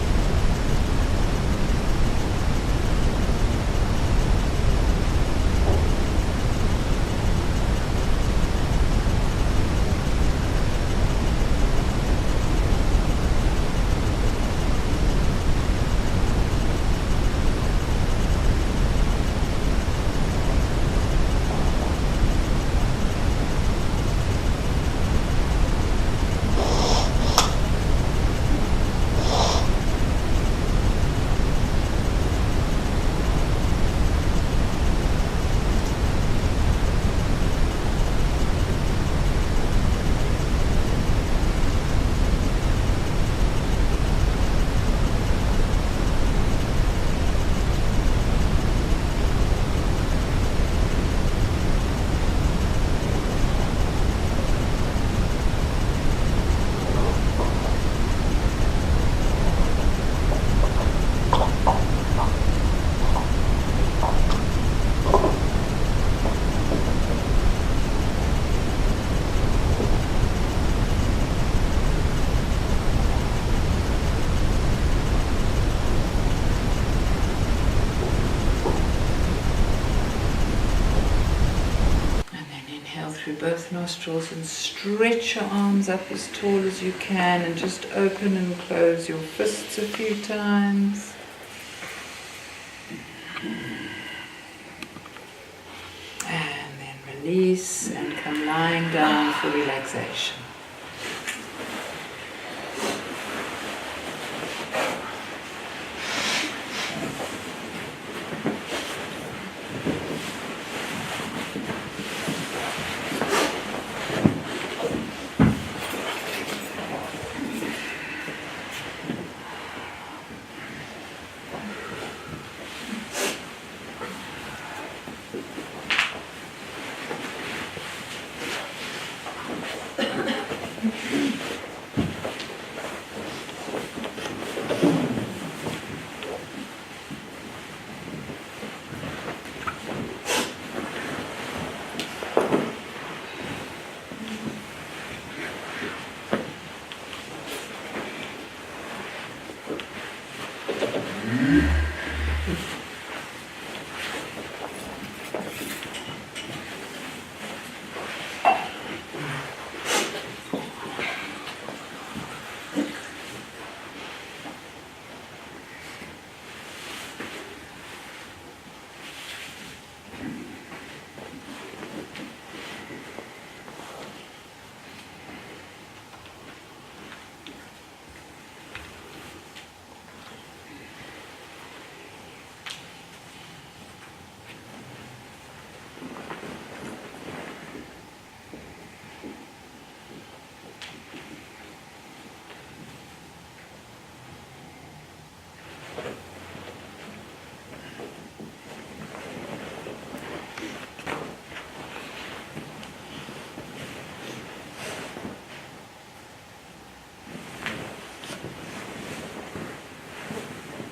through both nostrils and stretch your arms up as tall as you can and just open and close your fists a few times. And then release and come lying down for relaxation.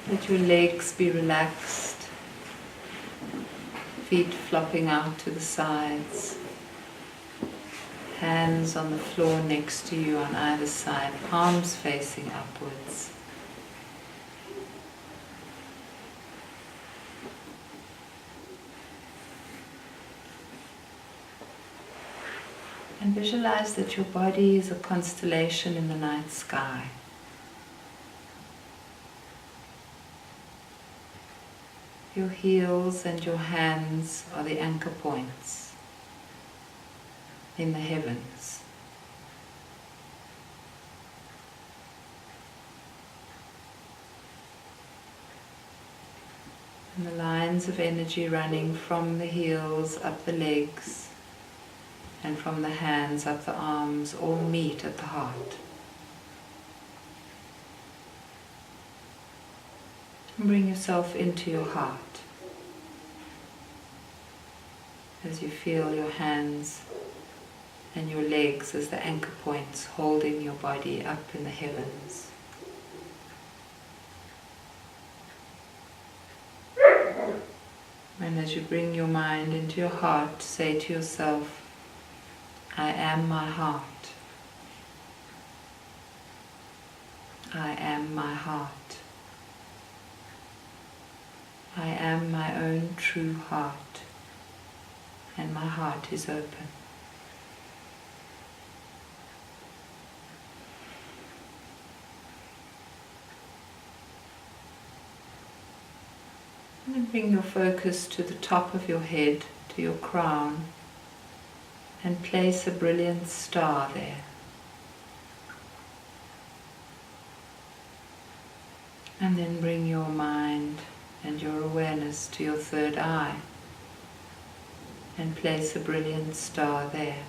Let your legs be relaxed, feet flopping out to the sides, hands on the floor next to you on either side, palms facing upwards. And visualize that your body is a constellation in the night sky. Your heels and your hands are the anchor points in the heavens. And the lines of energy running from the heels up the legs and from the hands up the arms all meet at the heart. And bring yourself into your heart as you feel your hands and your legs as the anchor points holding your body up in the heavens. And as you bring your mind into your heart, say to yourself, I am my heart. I am my heart. I am my own true heart, and my heart is open. And then bring your focus to the top of your head, to your crown, and place a brilliant star there. And then bring your mind and your awareness to your third eye and place a brilliant star there.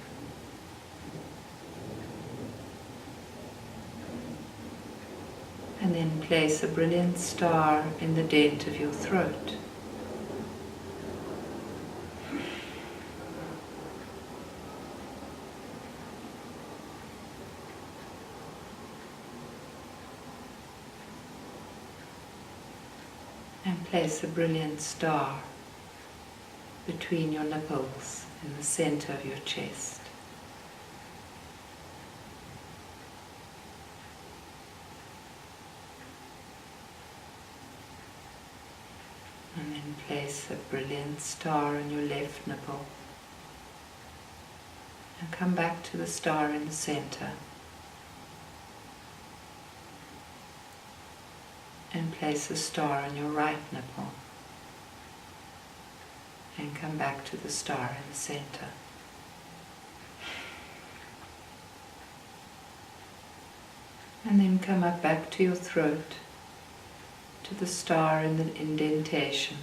And then place a brilliant star in the dent of your throat. And place a brilliant star between your nipples in the center of your chest. And then place a brilliant star on your left nipple. And come back to the star in the center. And place a star on your right nipple. And come back to the star in the center. And then come up back to your throat, to the star in the indentation.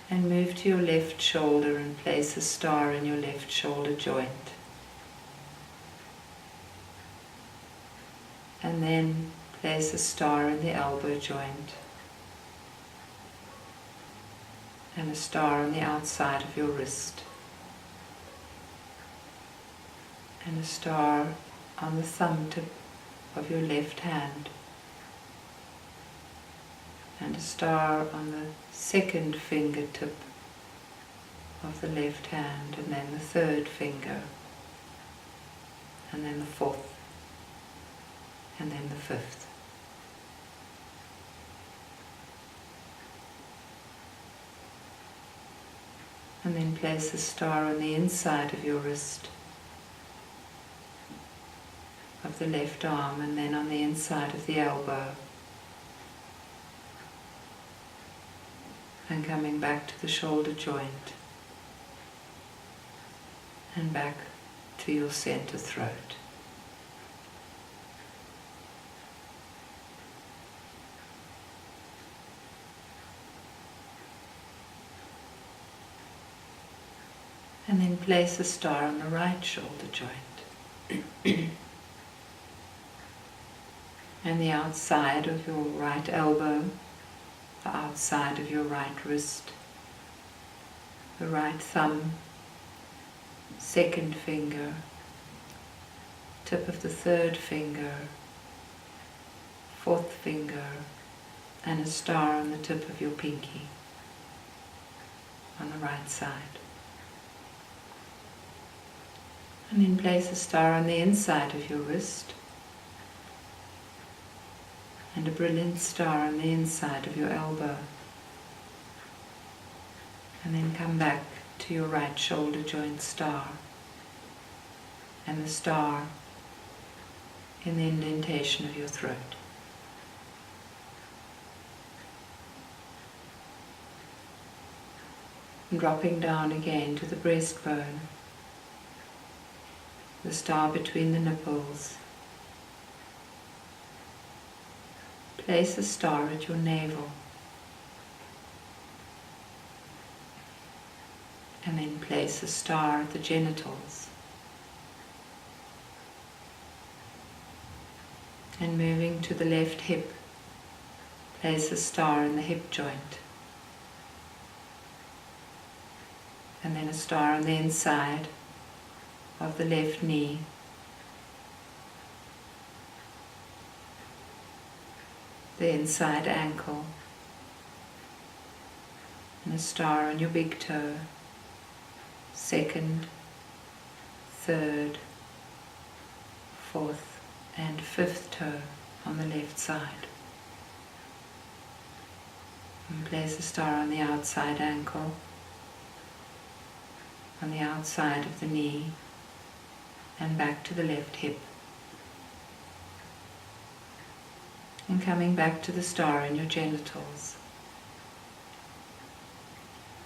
And move to your left shoulder and place a star in your left shoulder joint. And then place a star in the elbow joint. And a star on the outside of your wrist. And a star on the thumb tip of your left hand. And a star on the second fingertip of the left hand, and then the third finger, and then the fourth, and then the fifth. And then place a star on the inside of your wrist, of the left arm, and then on the inside of the elbow. And coming back to the shoulder joint and back to your center throat. And then place a star on the right shoulder joint and the outside of your right elbow, the outside of your right wrist, the right thumb, second finger, tip of the third finger, fourth finger, and a star on the tip of your pinky on the right side. And then place a star on the inside of your wrist and a brilliant star on the inside of your elbow. And then come back to your right shoulder joint star and the star in the indentation of your throat. And dropping down again to the breastbone, the star between the nipples. Place a star at your navel. And then place a star at the genitals. And moving to the left hip, place a star in the hip joint. And then a star on the inside of the left knee. The inside ankle, and a star on your big toe, second, third, fourth, and fifth toe on the left side. And place a star on the outside ankle, on the outside of the knee, and back to the left hip. And coming back to the star in your genitals.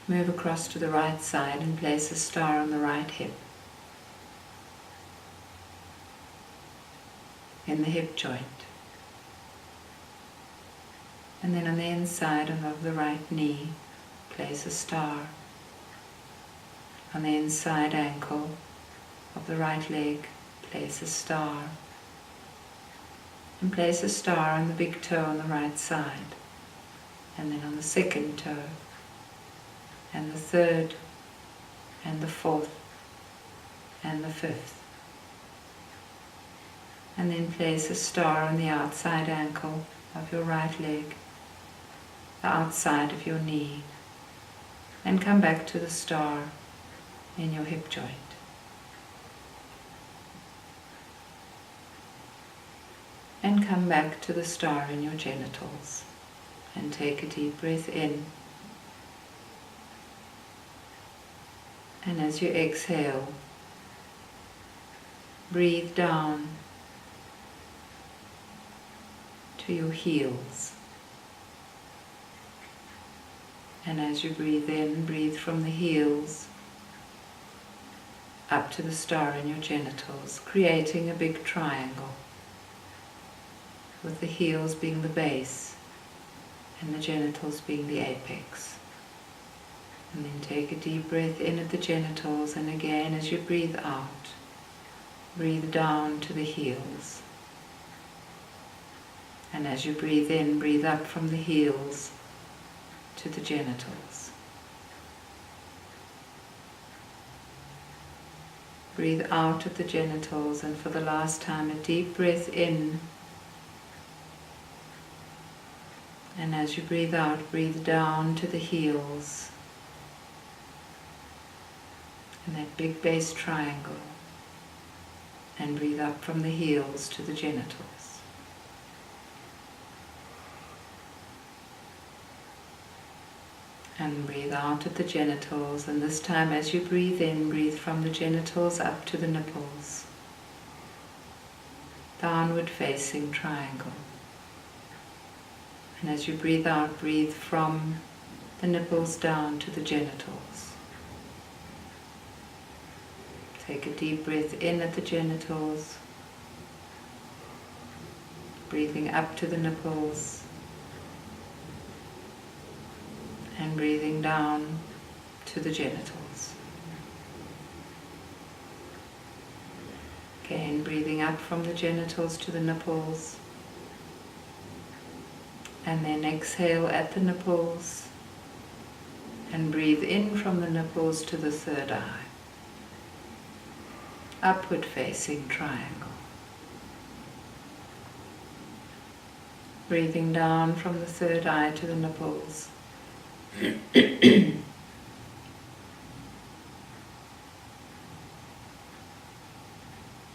Move across to the right side and place a star on the right hip. In the hip joint. And then on the inside of the right knee, place a star. On the inside ankle of the right leg, place a star. And place a star on the big toe on the right side, and then on the second toe, and the third, and the fourth, and the fifth. And then place a star on the outside ankle of your right leg, the outside of your knee, and come back to the star in your hip joint. And come back to the star in your genitals and take a deep breath in. And as you exhale, breathe down to your heels. And as you breathe in, breathe from the heels up to the star in your genitals, creating a big triangle, with the heels being the base and the genitals being the apex. And then take a deep breath in at the genitals, and again as you breathe out, breathe down to the heels. And as you breathe in, breathe up from the heels to the genitals. Breathe out at the genitals, and for the last time a deep breath in. And as you breathe out, breathe down to the heels and that big base triangle, and breathe up from the heels to the genitals. And breathe out at the genitals, and this time as you breathe in, breathe from the genitals up to the nipples. Downward facing triangle. And as you breathe out, breathe from the nipples down to the genitals. Take a deep breath in at the genitals, breathing up to the nipples, and breathing down to the genitals. Again, breathing up from the genitals to the nipples, and then exhale at the nipples, and breathe in from the nipples to the third eye. Upward facing triangle. Breathing down from the third eye to the nipples.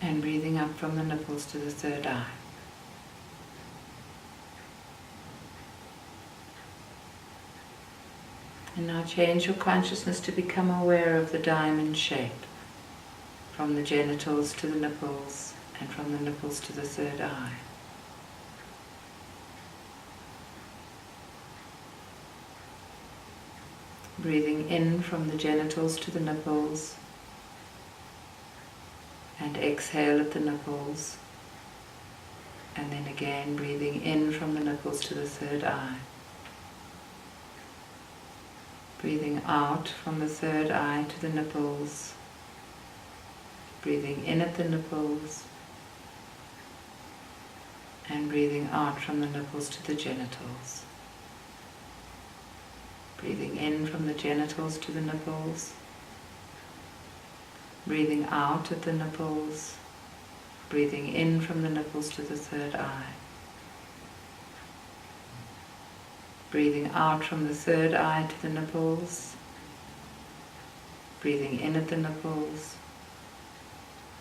And breathing up from the nipples to the third eye. And now change your consciousness to become aware of the diamond shape, from the genitals to the nipples, and from the nipples to the third eye. Breathing in from the genitals to the nipples, and exhale at the nipples, and then again breathing in from the nipples to the third eye. Breathing out from the third eye to the nipples, breathing in at the nipples, and breathing out from the nipples to the genitals. Breathing in from the genitals to the nipples, breathing out at the nipples, breathing in from the nipples to the third eye. Breathing out from the third eye to the nipples, breathing in at the nipples,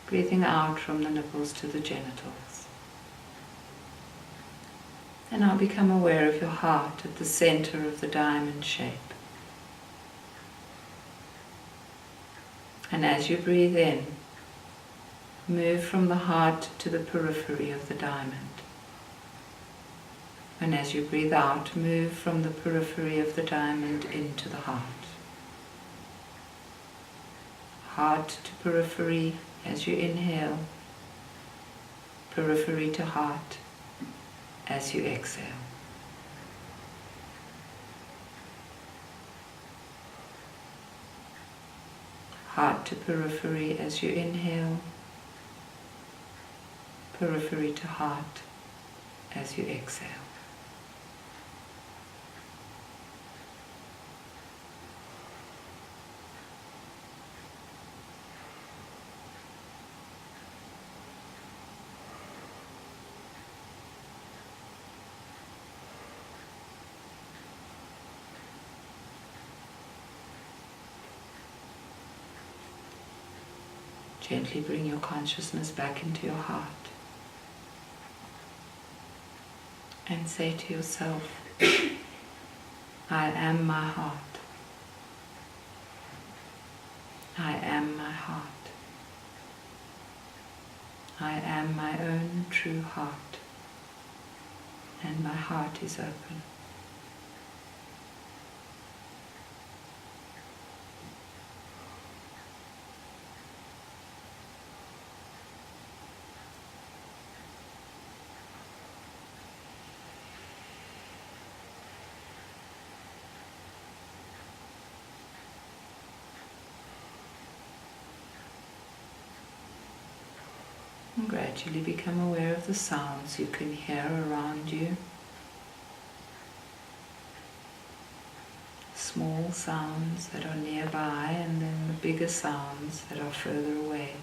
breathing out from the nipples to the genitals. And now become aware of your heart at the center of the diamond shape. And as you breathe in, move from the heart to the periphery of the diamond. And as you breathe out, move from the periphery of the diamond into the heart. Heart to periphery as you inhale, periphery to heart as you exhale. Heart to periphery as you inhale, periphery to heart as you exhale. Gently bring your consciousness back into your heart and say to yourself, I am my heart. I am my heart. I am my own true heart, and my heart is open. And gradually become aware of the sounds you can hear around you. Small sounds that are nearby, and then the bigger sounds that are further away.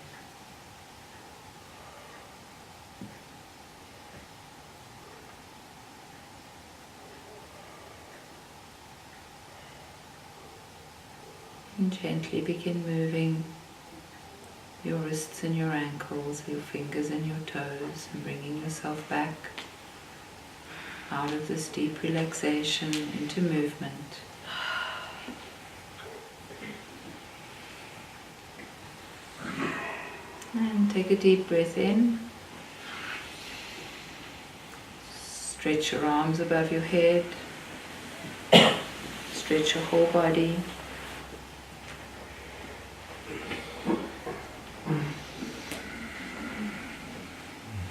And gently begin moving your wrists and your ankles, your fingers and your toes, and bringing yourself back out of this deep relaxation into movement. And take a deep breath in. Stretch your arms above your head. Stretch your whole body.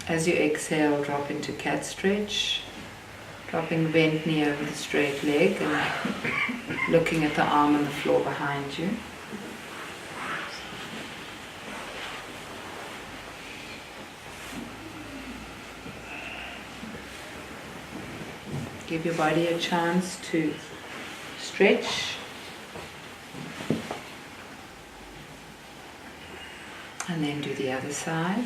As you exhale, drop into cat stretch, dropping the bent knee over the straight leg and looking at the arm on the floor behind you. Give your body a chance to stretch. And then do the other side.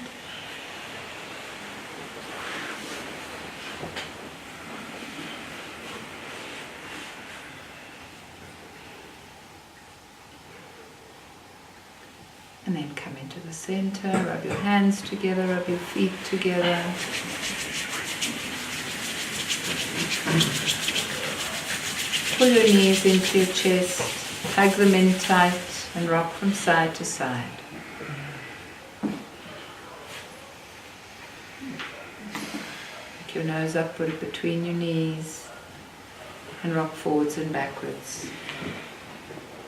And then come into the center, rub your hands together, rub your feet together. Pull your knees into your chest, hug them in tight, and rock from side to side. Take your nose upward between your knees and rock forwards and backwards.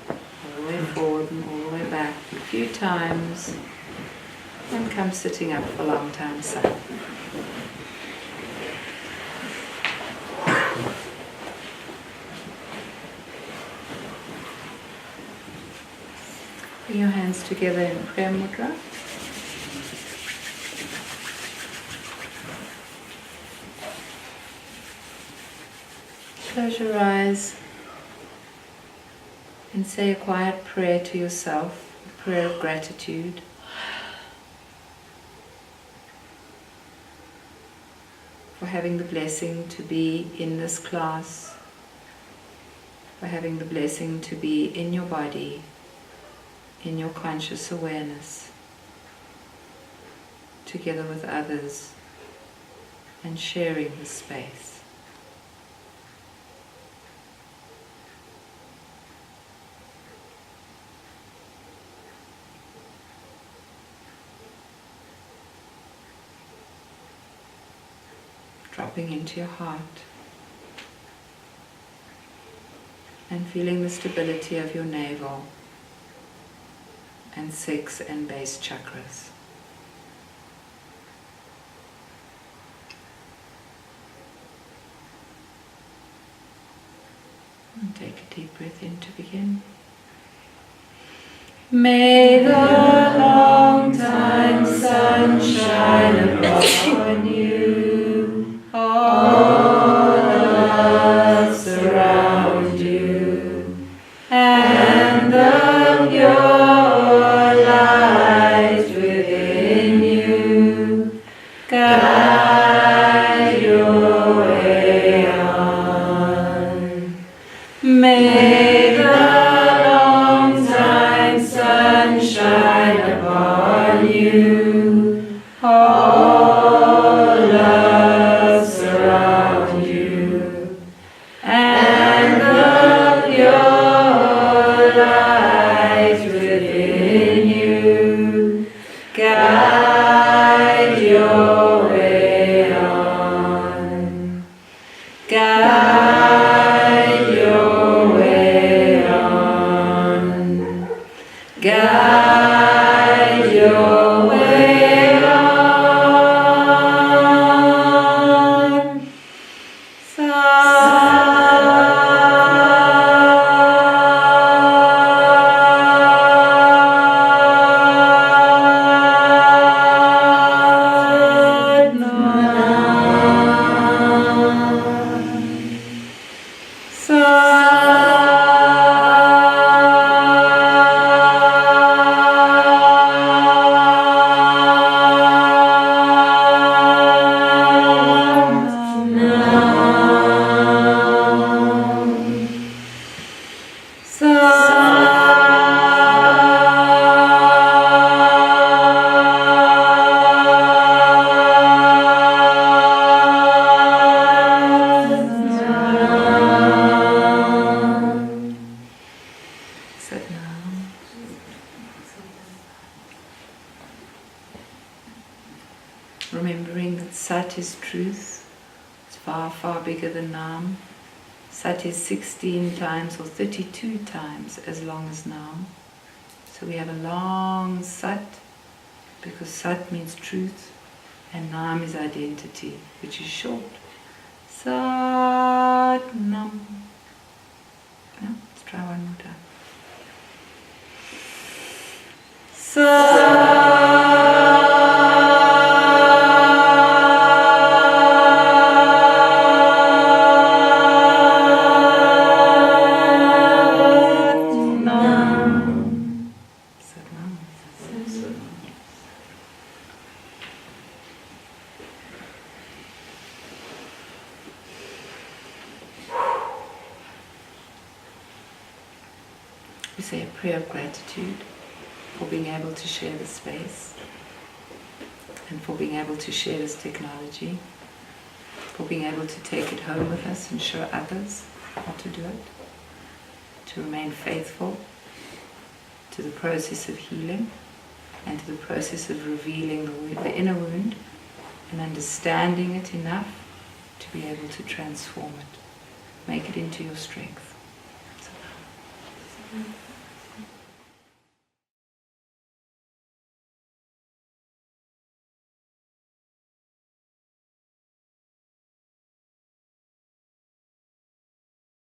All the way forward and all the way back a few times, and come sitting up for long time sun. Bring your hands together in prayer mudra. Close your eyes and say a quiet prayer to yourself, a prayer of gratitude. For having the blessing to be in this class, for having the blessing to be in your body, in your conscious awareness, together with others, and sharing the space. Dropping into your heart and feeling the stability of your navel and 6 and base chakras. And take a deep breath in to begin. May the long time sun shine upon you, all us around you, and the pure light within you guide your way on. May the long time sun shine upon you, all us around you, and the pure light within you guide remembering that Sat is truth. It's far, far bigger than Nam. Sat is 16 times or 32 times as long as Nam. So we have a long Sat, because Sat means truth, and Nam is identity, which is short. Sat Nam. Yeah, let's try one more time. We say a prayer of gratitude for being able to share this space, and for being able to share this technology, for being able to take it home with us and show others how to do it, to remain faithful to the process of healing and to the process of revealing the inner wound and understanding it enough to be able to transform it, make it into your strength. So.